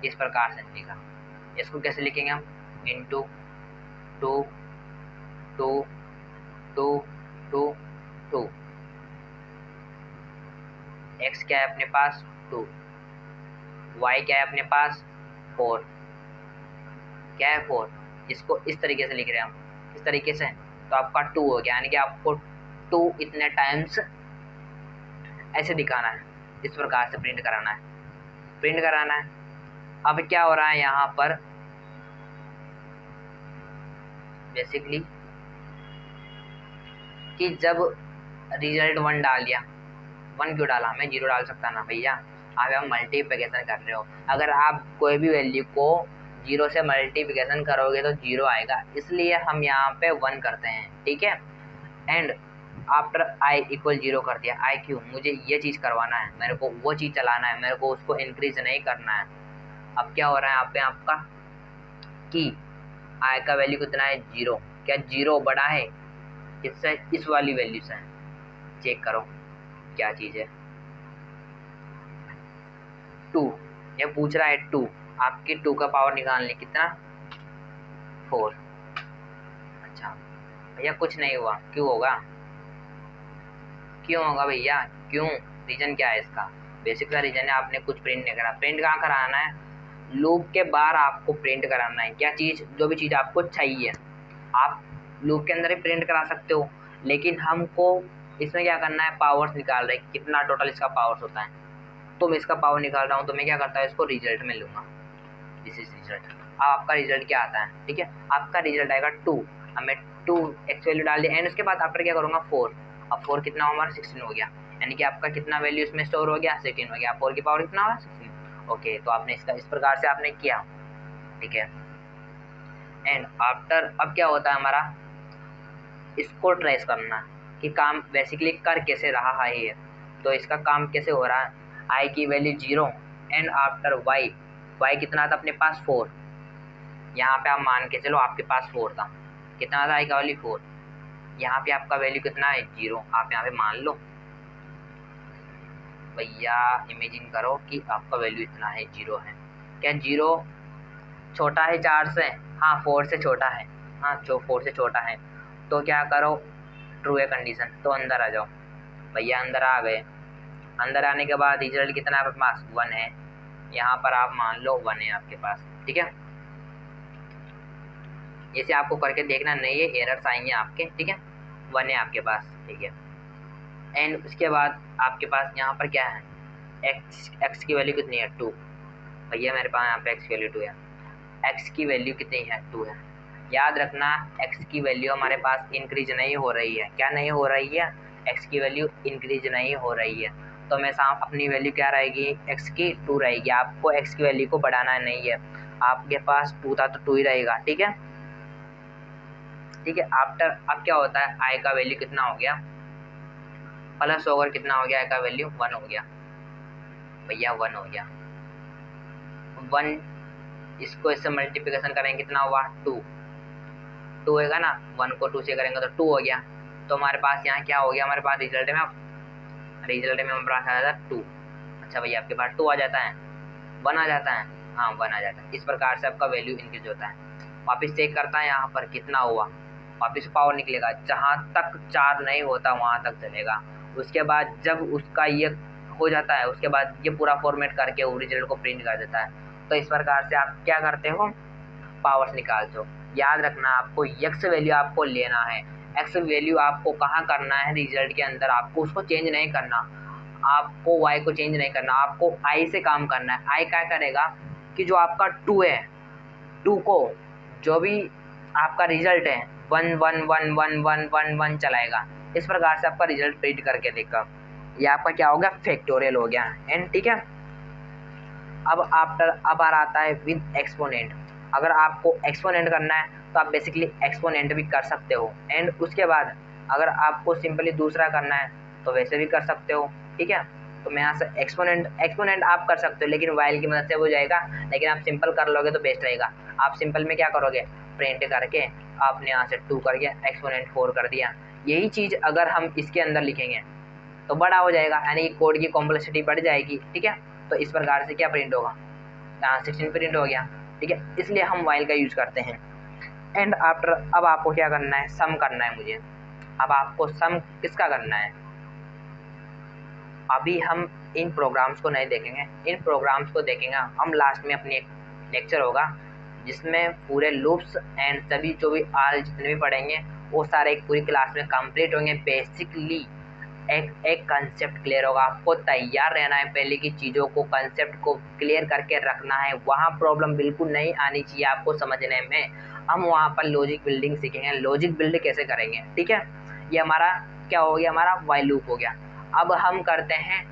इस प्रकार से लिखा। इसको कैसे लिखेंगे हम, इंटू 2 2 2 2 2। x क्या है अपने पास 2, y क्या है अपने पास 4, क्या है 4। इसको इस तरीके से लिख रहे हैं हम, इस तरीके से, तो आपका 2 हो गया, यानी कि आपको 2 इतने टाइम्स ऐसे दिखाना है, इस प्रकार से प्रिंट कराना है, प्रिंट कराना है। अब क्या हो रहा है यहाँ पर बेसिकली कि जब रिजल्ट 1 डाल दिया, 1 क्यों डाला, मैं 0 डाल सकता ना भैया। आप मल्टीप्लिकेशन कर रहे हो, अगर आप कोई भी वैल्यू को 0 से मल्टीप्लिकेशन करोगे तो 0 आएगा, इसलिए हम यहाँ पे 1 करते हैं, ठीक है। एंड आफ्टर आई इक्वल 0 कर दिया, आई क्यों, मुझे ये चीज़ करवाना है, मेरे को वो चीज़ चलाना है, मेरे को उसको इंक्रीज नहीं करना है। अब क्या हो रहा है यहाँ पे आपका कि आई का वैल्यू कितना है 0, क्या 0 बड़ा है इससे, इस वाली वैल्यू से, चेक करो क्या चीज़ है 2, ये पूछ रहा है 2, आपकी 2 का पावर निकालने कितना 4। अच्छा भैया कुछ नहीं हुआ, क्यों होगा, क्यों होगा भैया, क्यों, रीजन क्या है इसका, बेसिक सा रीजन है, आपने कुछ प्रिंट नहीं करा। प्रिंट कहाँ कराना है, लूप के बाहर आपको प्रिंट कराना है, क्या चीज़, जो भी चीज़ आपको चाहिए आप लूप के अंदर ही प्रिंट करा सकते हो, लेकिन हमको इसमें क्या करना है, पावर्स निकाल रहे हैं, कितना टोटल इसका पावर्स होता है, तो मैं इसका पावर निकाल रहा हूँ, तो मैं क्या करता हूँ इसको रिजल्ट में लूँगा, दिस इज रिजल्ट। अब आपका रिजल्ट क्या आता है, ठीक है, आपका रिजल्ट आएगा 2, अब मैं 2 एक्स वैल्यू डाल दिया, एंड उसके बाद आफ्टर क्या करूँगा 4, अब 4 कितना हमारा 16 हो गया, यानी कि आपका कितना वैल्यू इसमें स्टोर हो गया 16 हो गया, 4 की पावर कितना होगा 16। ओके, तो आपने इसका इस प्रकार से आपने किया, ठीक है। एंड आफ्टर अब क्या होता है हमारा, इसको ट्रेस करना कि काम बेसिकली कर कैसे रहा है ये, तो इसका काम कैसे हो रहा है, आई की value 0 and after Y, Y कितना था अपने पास 4, यहाँ पे आप मान के चलो आपके पास 4 था, कितना था आई का वैल्यू 4, यहाँ पे आपका वैल्यू कितना है 0, आप यहाँ पे मान लो भैया, इमेजिन करो कि आपका वैल्यू इतना है 0 है, क्या 0 छोटा है 4 से, हाँ 4 से छोटा है, हाँ जो 4 से छोटा है, तो क्या करो ट्रू है कंडीशन, तो अंदर आ जाओ भैया, अंदर आ गए, अंदर आने के बाद रिजल्ट कितना है आपके पास 1 है, यहाँ पर आप मान लो 1 है आपके पास, ठीक है। जैसे आपको करके देखना नहीं है, एरर्स आएंगे आपके, ठीक है, 1 है आपके पास, ठीक है। एंड उसके बाद आपके पास यहाँ पर क्या है, एक्स की वैल्यू कितनी है 2, भैया मेरे पास यहाँ पे एक्स की वैल्यू 2 है, एक्स की वैल्यू कितनी है 2 है, याद रखना एक्स की वैल्यू हमारे पास इंक्रीज नहीं हो रही है, क्या नहीं हो रही है, एक्स की वैल्यू इंक्रीज नहीं हो रही है, तो मैं साफ अपनी वैल्यू क्या रहेगी एक्स की 2 रहेगी, आपको एक्स की वैल्यू को बढ़ाना नहीं है, आपके पास 2 था तो 2 ही रहेगा, ठीक है, ठीक है। आफ्टर अब क्या होता है, आई का वैल्यू कितना हो गया, प्लस होकर कितना हो गया, आई का वैल्यू 1 हो गया भैया, 1 हो गया, 1 इसको इससे मल्टीप्लिकेशन करेंगे कितना हुआ 2 होएगा ना, 1 को 2 से करेंगे तो 2 हो गया, तो हमारे पास यहाँ क्या हो गया, हमारे पास रिजल्ट में हमारे पास आ जाता है 2। अच्छा भैया आपके पास 2 आ जाता है, 1 आ जाता है, हाँ 1 आ जाता है, इस प्रकार से आपका वैल्यू इंक्रीज होता है। वापस चेक करता है यहाँ पर कितना हुआ, वापस पावर निकलेगा, जहाँ तक 4 नहीं होता वहाँ तक चलेगा, उसके बाद जब उसका ये हो जाता है, उसके बाद ये पूरा फॉर्मेट करके वो रिजल्ट को प्रिंट कर देता है। तो इस प्रकार से आप क्या करते हो, पावर्स निकालते हो। याद रखना आपको एक्स वैल्यू आपको लेना है, एक्स वैल्यू आपको कहाँ करना है, रिजल्ट के अंदर आपको उसको चेंज नहीं करना, आपको वाई को चेंज नहीं करना, आपको आई से काम करना है। आई क्या करेगा कि जो आपका 2 है, 2 को जो भी आपका रिजल्ट है 1 1 1 1 1 1 1 चलाएगा, इस प्रकार से आपका रिजल्ट प्रिंट करके देगा, ये आपका क्या हो गया फैक्टोरियल हो गया एंड, ठीक है। अब आफ्टर अब आ आता है विद एक्सपोनेंट, अगर आपको एक्सपोनेंट करना है तो आप बेसिकली एक्सपोनेंट भी कर सकते हो, एंड उसके बाद अगर आपको सिंपली दूसरा करना है तो वैसे भी कर सकते हो, ठीक है। तो मैं यहाँ से एक्सपोनेंट आप कर सकते हो, लेकिन वाइल की मदद से हो जाएगा, लेकिन आप सिंपल कर लोगे तो बेस्ट रहेगा। आप सिंपल में क्या करोगे, प्रिंट करके आपने यहाँ से 2 करके एक्सपोनेंट 4 कर दिया, यही चीज़ अगर हम इसके अंदर लिखेंगे तो बड़ा हो जाएगा, यानी कोड की कॉम्प्लेक्सिटी बढ़ जाएगी, ठीक है। तो इस प्रकार से क्या प्रिंट होगा, 16 प्रिंट हो गया, ठीक है, इसलिए हम वाइल का यूज करते हैं। एंड आफ्टर अब आपको क्या करना है, सम करना है मुझे। अब आपको सम किसका करना है, अभी हम इन प्रोग्राम्स को नहीं देखेंगे, इन प्रोग्राम्स को देखेंगे हम लास्ट में। अपनी एक लेक्चर होगा जिसमें पूरे लूप्स एंड सभी जो भी आल जितने भी पढ़ेंगे वो सारे एक पूरी क्लास में कंप्लीट होंगे। बेसिकली एक कंसेप्ट क्लियर होगा, आपको तैयार रहना है पहले की चीज़ों को, कंसेप्ट को क्लियर करके रखना है। वहाँ प्रॉब्लम बिल्कुल नहीं आनी चाहिए आपको समझने में। हम वहाँ पर लॉजिक बिल्डिंग सीखेंगे, लॉजिक बिल्ड कैसे करेंगे, ठीक है। ये हमारा क्या हो गया, हमारा वाइल लूप हो गया। अब हम करते हैं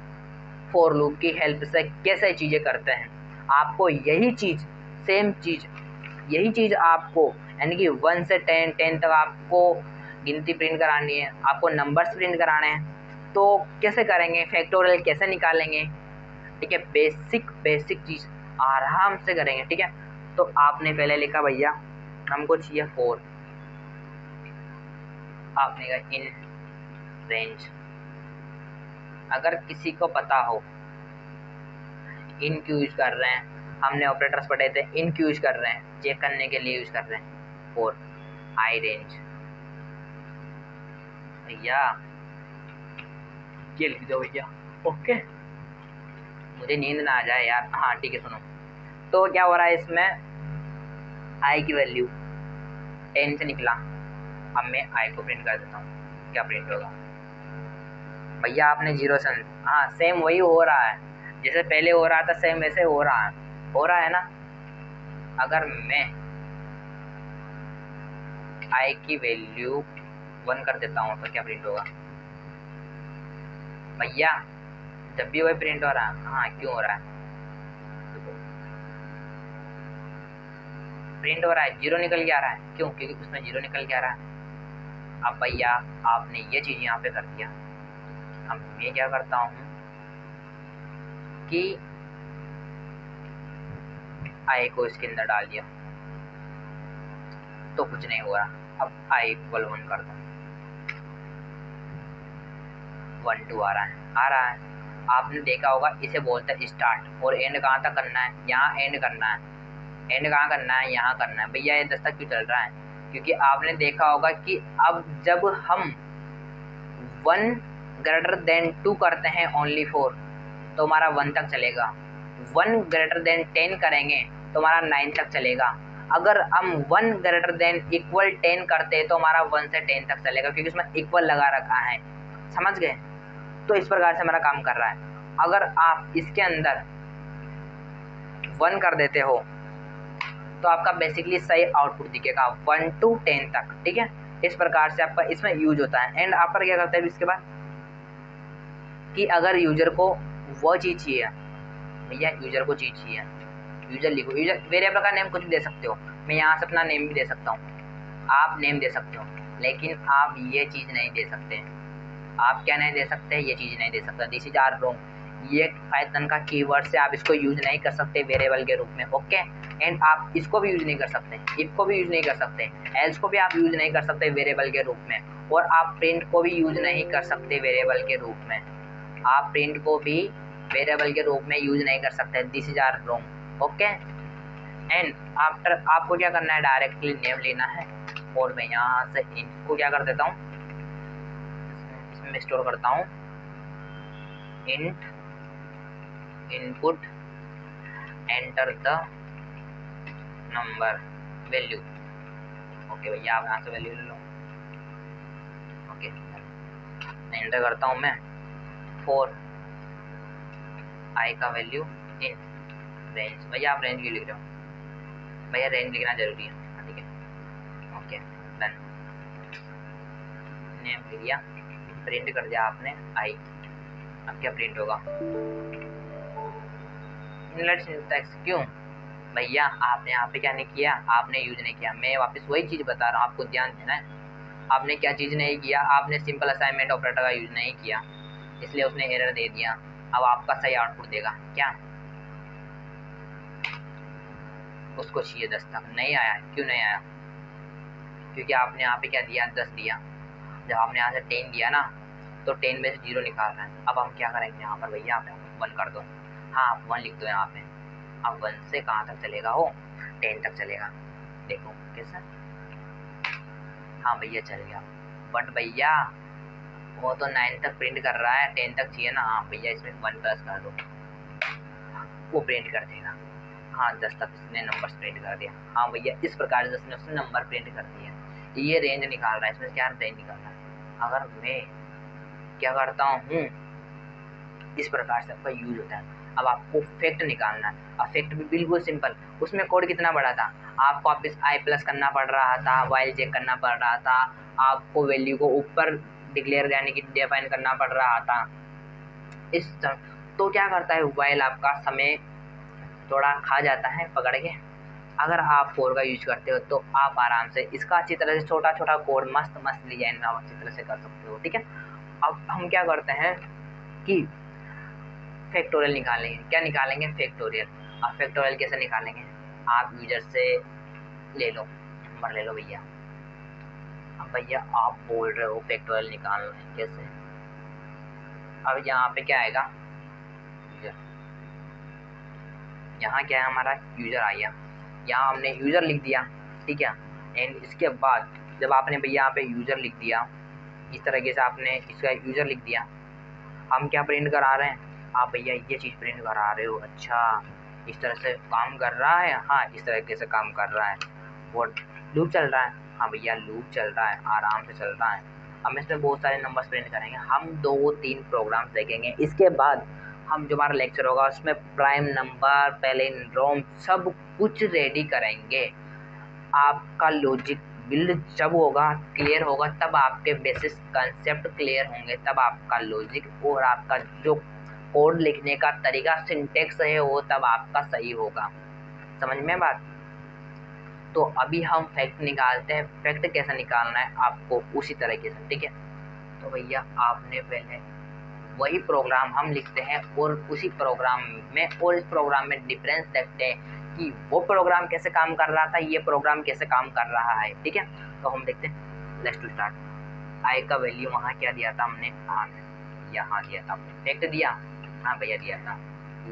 फॉर लूप की हेल्प से कैसे चीज़ें करते हैं। आपको यही चीज़, सेम चीज़, यही चीज़ आपको यानी कि 1 से 10 तक आपको गिनती प्रिंट करानी है, आपको नंबर्स प्रिंट कराने हैं। तो कैसे करेंगे, फैक्टोरियल कैसे निकालेंगे, ठीक है। बेसिक चीज़ आराम से करेंगे, ठीक है। तो आपने पहले लिखा भैया हमको चाहिए 4, आपने कहा इन रेंज। अगर किसी को पता हो इन क्यों यूज कर रहे हैं, हमने ऑपरेटर्स पढ़े थे, इन क्यों यूज कर रहे हैं, चेक करने के लिए यूज कर रहे हैं। 4 आई रेंज, भैया ये लिख दो भैया, ओके। मुझे नींद ना आ जाए यार, हाँ ठीक है सुनो। तो क्या हो रहा है इसमें, आई की वैल्यू 10 से निकला। अब मैं आई को प्रिंट कर देता हूँ, क्या प्रिंट होगा भैया, आपने 0 से, हाँ सेम वही हो रहा है जैसे पहले हो रहा था, सेम वैसे हो रहा है ना। अगर मैं आई की वैल्यू 1 कर देता हूँ तो क्या प्रिंट होगा भैया, जब भी वही प्रिंट हो रहा है। हाँ क्यों हो रहा है, प्रिंट हो रहा है, 0 निकल के आ रहा है, क्यों, क्योंकि उसमें 0 निकल के आ रहा है। अब भैया आपने ये चीज़ यहाँ पे कर दिया। अब मैं क्या करता हूँ कि आई को इसके अंदर डाल दिया तो कुछ नहीं हुआ। अब आई इक्वल 1 कर दो, 1 2 आ रहा है। आपने देखा होगा इसे बोलते हैं स्टार्ट, और एंड कहाँ तक करना है, यहाँ एंड करना है। एंड कहाँ करना है, यहाँ करना है। भैया ये 10 तक क्यों चल रहा है, क्योंकि आपने देखा होगा कि अब जब हम 1 ग्रेटर देन 2 करते हैं ओनली 4 तो हमारा 1 तक चलेगा। 1 ग्रेटर देन 10 करेंगे तो हमारा 9 तक चलेगा। अगर हम 1 ग्रेटर देन इक्वल 10 करते हैं तो हमारा 1 से 10 तक चलेगा, क्योंकि उसमें इक्वल लगा रखा है, समझ गए। तो इस प्रकार से हमारा काम कर रहा है। अगर आप इसके अंदर 1 कर देते हो तो आपका बेसिकली सही आउटपुट दिखेगा 1 to 10 तक, ठीक है। इस प्रकार से आपका इसमें यूज होता है। एंड आप पर क्या करते हैं इसके बाद कि अगर यूजर को वो चीज़ चाहिए, भैया यूजर को चीज़ चाहिए, यूजर लिखो, यूजर वेरिएबल का नेम कुछ भी दे सकते हो। मैं यहाँ से अपना नेम भी दे सकता हूँ, आप नेम दे सकते हो, लेकिन आप ये चीज़ नहीं दे सकते। आप क्या नहीं दे सकते, ये चीज़ नहीं दे सकते, दिस इज आर रॉन्ग। ये पाइथन का कीवर्ड से आप इसको यूज नहीं कर सकते वेरिएबल के रूप में, ओके। एंड आप इसको भी यूज नहीं कर सकते, इफ को भी यूज नहीं कर सकते, एल्स को भी आप यूज नहीं कर सकते वेरिएबल के रूप में, और आप प्रिंट को भी यूज नहीं कर सकते वेरिएबल के रूप में। आप प्रिंट को भी वेरिएबल के रूप में यूज नहीं कर सकते, this is our wrong, okay. And after आपको क्या करना है, डायरेक्टली नेम लेना है, और मैं यहाँ से इनको क्या कर देता हूँ, इसमें स्टोर करता हूँ int input enter the number value, okay भैया आप यहाँ से वैल्यू ले लो, ओके। एंटर करता हूँ मैं 4 आई का वैल्यू इन रेंज। भैया आप रेंज क्यों लिख रहे हो, भैया रेंज लिखना जरूरी है, ठीक है, ओके डन। नेम लिख दिया, प्रिंट कर दिया आपने आई। अब क्या प्रिंट होगा, इनलेट सिंटैक्स, क्यों भैया आपने यहाँ पे क्या नहीं किया, आपने यूज नहीं किया। मैं वापस वही चीज़ बता रहा हूँ, आपको ध्यान देना है। आपने क्या चीज़ नहीं किया, आपने सिंपल असाइनमेंट ऑपरेटर का यूज नहीं किया, इसलिए उसने एरर दे दिया। अब आपका सही आउटपुट देगा क्या, उसको चाहिए 10 तक, नहीं आया, क्यों नहीं आया, क्योंकि आपने यहाँ पे क्या दिया, 10 दिया। जब आपने यहाँ से 10 दिया ना तो 10 में से 0 निकाल रहा है। अब हम क्या करेंगे यहाँ पर, भैया आप 1 कर दो, हाँ आप 1 लिख दो यहाँ पे। अब 1 से कहाँ तक चलेगा, हो 10 तक चलेगा। देखो कैसा, हाँ भैया चल गया, बट भैया वो तो 9 तक प्रिंट कर रहा है, 10 तक चाहिए ना। हाँ भैया इसमें 1 प्लस कर दो, वो प्रिंट कर देगा। हाँ 10 तक इसने नंबर प्रिंट कर दिया। हाँ भैया इस प्रकार से उसने नंबर प्रिंट कर दिया। ये रेंज निकाल रहा है, इसमें क्या रेंज निकाल रहा है। अगर मैं क्या करता हूँ, इस प्रकार से आपका यूज होता है। अब आपको फैक्ट निकालना है, अब फैक्ट भी बिल्कुल सिंपल। उसमें कोड कितना बड़ा था, आपको वापस आई प्लस करना पड़ रहा था, वाइल चेक करना पड़ रहा था, आपको वैल्यू को ऊपर डिक्लेयर यानी कि डिफाइन करना पड़ रहा था। इस तो क्या करता है वाइल आपका समय थोड़ा खा जाता है पकड़ के। अगर आप फोर का यूज करते हो तो आप आराम से इसका अच्छी तरह से छोटा छोटा कोड मस्त मस्त डिजाइन आप अच्छी तरह से कर सकते हो। ठीक है, अब हम क्या करते हैं कि फैक्टोरियल निकालेंगे। क्या निकालेंगे, फैक्टोरियल। अब फैक्टोरियल कैसे निकालेंगे, आप यूजर से ले लो, नंबर ले लो भैया। अब भैया आप बोल रहे हो फैक्टोरियल निकालना है कैसे, अब यहाँ पे क्या आएगा यूजर, यहाँ क्या है हमारा यूजर आ गया, यहाँ हमने यूजर लिख दिया। ठीक है, एंड इसके बाद जब आपने भैया यहाँ पे यूजर लिख दिया, इस तरीके से आपने इसका यूजर लिख दिया, हम क्या प्रिंट करा रहे हैं, आप भैया ये चीज़ प्रिंट करा रहे हो। अच्छा इस तरह से काम कर रहा है, हाँ इस तरीके से काम कर रहा है। और लूप चल रहा है, हाँ भैया लूप चल रहा है, आराम से चल रहा है। हम इसमें बहुत सारे नंबर्स प्रिंट करेंगे, हम 2-3 प्रोग्राम्स देखेंगे। इसके बाद हम जो हमारा लेक्चर होगा उसमें प्राइम नंबर पैलिंड्रोम सब कुछ रेडी करेंगे। आपका लॉजिक बिल्ड जब होगा क्लियर होगा, तब आपके बेसिस कंसेप्ट क्लियर होंगे, तब आपका लॉजिक और आपका जो कोड लिखने का तरीका सिंटेक्स है वो तब आपका सही होगा। समझ में बात। तो अभी हम फैक्ट निकालते हैं, फैक्ट कैसे निकालना है आपको उसी तरीके से। ठीक है, तो भैया आपने पहले वही प्रोग्राम हम लिखते हैं और उसी प्रोग्राम में और इस प्रोग्राम में डिफरेंस देखते हैं कि वो प्रोग्राम कैसे काम कर रहा था, ये प्रोग्राम कैसे काम कर रहा है। ठीक है, तो हम देखते हैं, लेट्स टू स्टार्ट। आई का वैल्यू वहाँ क्या दिया था हमने, यहाँ दिया था हमने, फैक्ट दिया, हाँ भैया दिया था।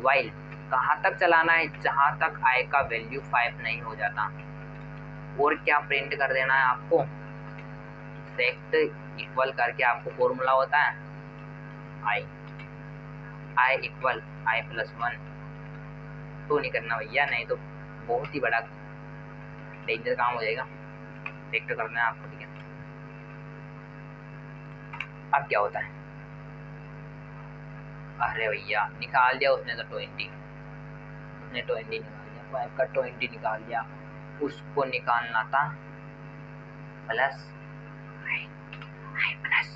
वाइल कहाँ तक चलाना है, जहाँ तक आई का वैल्यू 5 नहीं हो जाता। और क्या प्रिंट कर देना है आपको, फैक्ट इक्वल करके आपको फॉर्मूला होता है आई इक्वल आई प्लस 1। तो नहीं करना भैया, नहीं तो बहुत ही बड़ा डेंजर काम हो जाएगा। फैक्टर करना है आपको। ठीक है, अब क्या होता है, अरे भैया निकाल दिया उसने तो 20, उसने 20 निकाल दिया, 5 का 20 निकाल दिया। उसको निकालना था प्लस आई प्लस,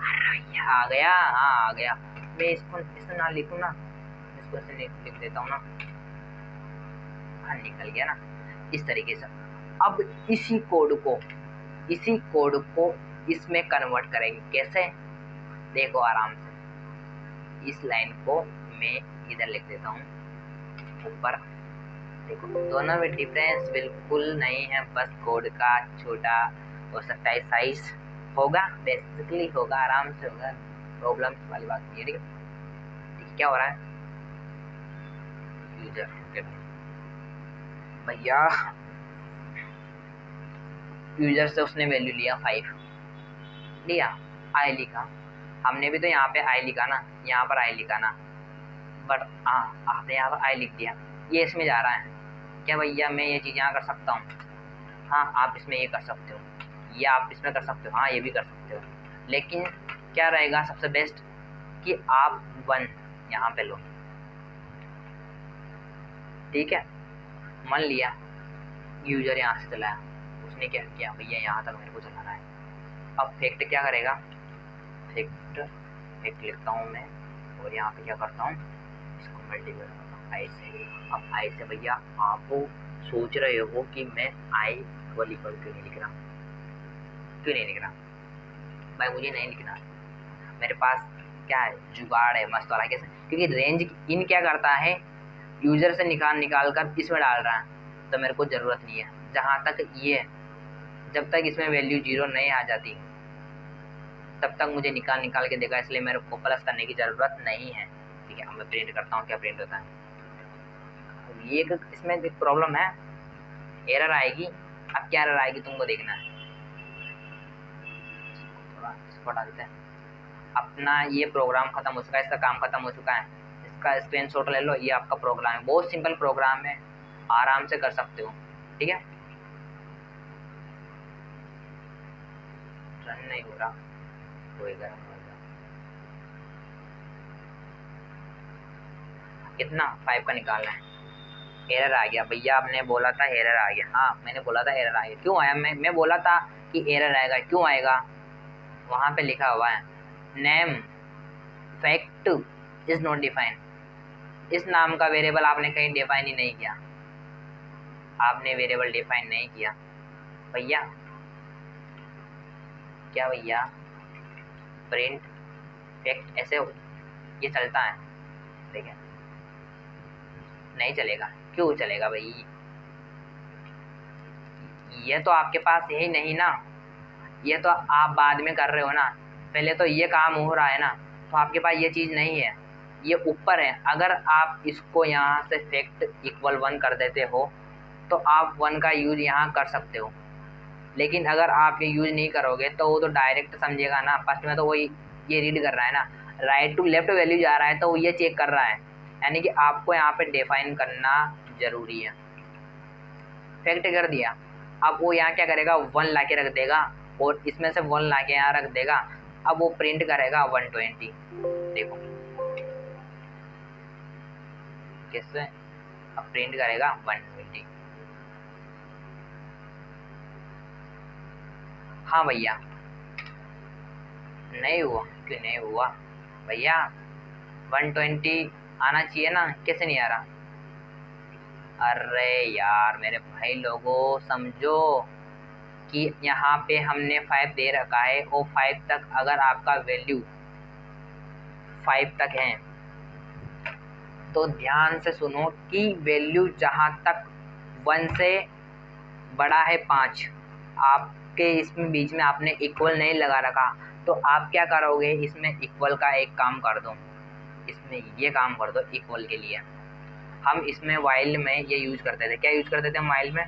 अरे भैया आ गया, हाँ आ गया। मैं इसको इसको ना लिखूँ ना, इसको ऐसे लिख देता हूँ ना, हाँ निकल गया ना इस तरीके से। अब इसी कोड को इसमें कन्वर्ट करेंगे कैसे, देखो आराम से। इस लाइन को मैं इधर लिख देता हूँ ऊपर, देखो दोनों में डिफरेंस बिल्कुल नहीं है, बस कोड का छोटा हो सकता है साइज होगा, बेसिकली होगा, आराम से होगा, प्रॉब्लम वाली बात नहीं है। ठीक है, क्या हो रहा है यूजर भैया, यूजर से उसने वैल्यू लिया 5 लिया, आई लिखा, हमने भी तो यहाँ पे आई लिखा ना, यहाँ पर आई लिखा ना, बट हाँ आपने यहाँ पर आई लिख दिया, ये इसमें जा रहा है। क्या भैया मैं ये चीज़ यहाँ कर सकता हूँ, हाँ आप इसमें ये कर सकते हो, ये आप इसमें कर सकते हो, हाँ ये भी कर सकते हो। लेकिन क्या रहेगा सबसे बेस्ट कि आप 1 यहाँ पे लो। ठीक है, मान लिया यूजर यहाँ से चलाया, उसने क्या किया भैया यहाँ तक मेरे को चलाना है। अब फैक्ट क्या करेगा, फैक्ट लिखता हूँ मैं और यहाँ पे क्या करता हूँ, इसको मल्टीप्लाई करता हूँ आई से। अब आई से भैया आप सोच रहे हो कि मैं आई इक्वल क्यों नहीं लिख रहा, क्यों नहीं लिख रहा भाई, मुझे नहीं लिखना, मेरे पास क्या है जुगाड़ है मस्त वाला। कैसे, क्योंकि रेंज इन क्या करता है, यूजर से निकाल कर इसमें डाल रहा है, तो मेरे को ज़रूरत नहीं है। जहाँ तक ये जब तक इसमें वैल्यू 0 नहीं आ जाती तब तक मुझे निकाल के देगा, इसलिए मेरे को प्लस करने की ज़रूरत नहीं है। ठीक है, अब मैं प्रिंट करता हूँ, क्या प्रिंट होता है। ये इसमें एक प्रॉब्लम है, एरर आएगी। अब क्या एरर आएगी तुमको देखना है, इसको डालते हैं। अपना ये प्रोग्राम ख़त्म हो चुका है, इसका काम ख़त्म हो चुका है। इसका स्क्रीनशॉट ले लो, ये आपका प्रोग्राम है, बहुत सिंपल प्रोग्राम है, आराम से कर सकते हो। ठीक है, रन नहीं हो रहा, होएगा होएगा। कितना 5 का निकालना है। एरर आ गया भैया, आपने बोला था एरर आ गया। हाँ मैंने बोला था एरर आ गया। क्यों आया? मैं बोला था कि एरर आएगा, क्यों आएगा? वहाँ पे लिखा हुआ है name fact is not define. इस नाम का वेरिएबल आपने कहीं डिफाइन ही नहीं किया, आपने वेरिएबल डिफाइन नहीं किया भैया। क्या भैया? प्रिंट फैक्ट ऐसे ये चलता है? देखिए नहीं चलेगा। क्यों चलेगा भाई? ये तो आपके पास यही नहीं ना, ये तो आप बाद में कर रहे हो ना, पहले तो ये काम हो रहा है ना, तो आपके पास ये चीज़ नहीं है, ये ऊपर है। अगर आप इसको यहाँ से फैक्ट इक्वल 1 कर देते हो तो आप 1 का यूज यहाँ कर सकते हो, लेकिन अगर आप ये यूज नहीं करोगे तो वो तो डायरेक्ट समझेगा ना। फर्स्ट में तो वही ये रीड कर रहा है ना, राइट टू लेफ्ट वैल्यू जा रहा है तो वो ये चेक कर रहा है, यानी कि आपको यहाँ पे डिफाइन करना जरूरी है। फैक्ट कर दिया, अब वो यहाँ क्या करेगा, 1 ला के रख देगा और इसमें से 1 ला के यहाँ रख देगा। अब वो प्रिंट करेगा 120। देखो किससे, अब प्रिंट करेगा 120। हाँ भैया, नहीं हुआ? क्यों नहीं हुआ भैया? 120 आना चाहिए ना, कैसे नहीं आ रहा? अरे यार मेरे भाई लोगों, समझो कि यहाँ पे हमने 5 दे रखा है और 5 तक अगर आपका वैल्यू 5 तक है तो ध्यान से सुनो कि वैल्यू जहाँ तक 1 से बड़ा है 5, आपके इसमें बीच में आपने इक्वल नहीं लगा रखा, तो आप क्या करोगे, इसमें इक्वल का एक काम कर दो, इसमें ये काम कर दो इक्वल के लिए। हम इसमें वाइल में ये यूज करते थे, क्या यूज करते थे हम वाइल में?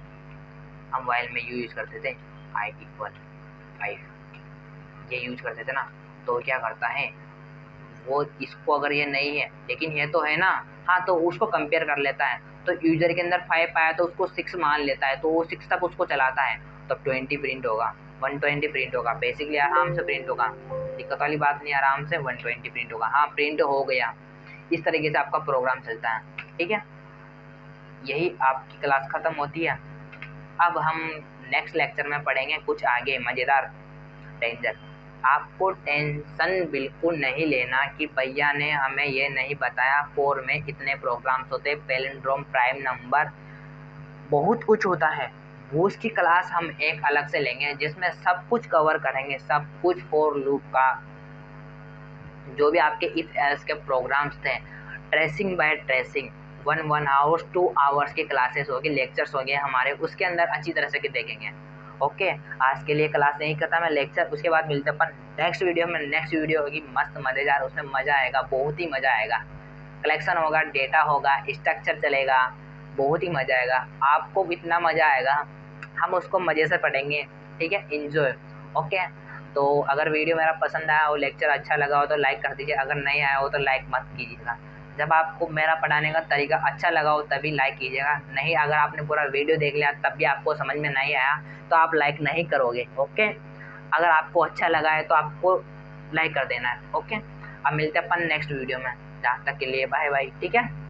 हम वाइल में यूज करते थे i इक्वल 5, ये यूज करते थे ना। तो क्या करता है वो, इसको अगर ये नहीं है लेकिन ये तो है ना, हाँ तो उसको कंपेयर कर लेता है, तो यूजर के अंदर 5 आया तो उसको 6 मान लेता है, तो वो 6 तक उसको चलाता है, तो 20 प्रिंट होगा, 120 प्रिंट होगा, बेसिकली आराम से प्रिंट होगा, दिक्कत वाली बात नहीं, आराम से 120 प्रिंट होगा। हाँ प्रिंट हो गया। इस तरीके से आपका प्रोग्राम चलता है। ठीक है, यही आपकी क्लास ख़त्म होती है। अब हम नेक्स्ट लेक्चर में पढ़ेंगे कुछ आगे मज़ेदार डेंजर। आपको टेंशन बिल्कुल नहीं लेना कि भैया ने हमें ये नहीं बताया 4 में इतने प्रोग्राम्स होते, पैलिंड्रोम, प्राइम नंबर, बहुत कुछ होता है। वो उसकी क्लास हम एक अलग से लेंगे जिसमें सब कुछ कवर करेंगे, सब कुछ फॉर लूप का, जो भी आपके इफ एल्स के प्रोग्राम्स थे, tracing by tracing, 1 hours 2 hours की क्लासेस होगी, लेक्चर्स होंगे हमारे, उसके अंदर अच्छी तरह से देखेंगे। ओके, आज के लिए क्लास नहीं खत्म है, लेक्चर उसके बाद मिलते हैं अपन नेक्स्ट वीडियो में। नेक्स्ट वीडियो होगी मस्त मज़ेदार, उसमें मज़ा आएगा, बहुत ही मज़ा आएगा, कलेक्शन होगा, डेटा होगा, स्ट्रक्चर चलेगा, बहुत ही मज़ा आएगा, आपको इतना मज़ा आएगा, हम उसको मज़े से पढ़ेंगे। ठीक है, इन्जॉय। ओके, तो अगर वीडियो मेरा पसंद आया हो, लेक्चर अच्छा लगा हो तो लाइक कर दीजिए, अगर नहीं आया हो तो लाइक मत कीजिएगा। जब आपको मेरा पढ़ाने का तरीका अच्छा लगा हो तभी लाइक कीजिएगा, नहीं अगर आपने पूरा वीडियो देख लिया तब भी आपको समझ में नहीं आया तो आप लाइक नहीं करोगे। ओके, अगर आपको अच्छा लगा है तो आपको लाइक कर देना है। ओके, अब मिलते हैं अपन नेक्स्ट वीडियो में, जहाँ तक के लिए बाय बाय। ठीक है।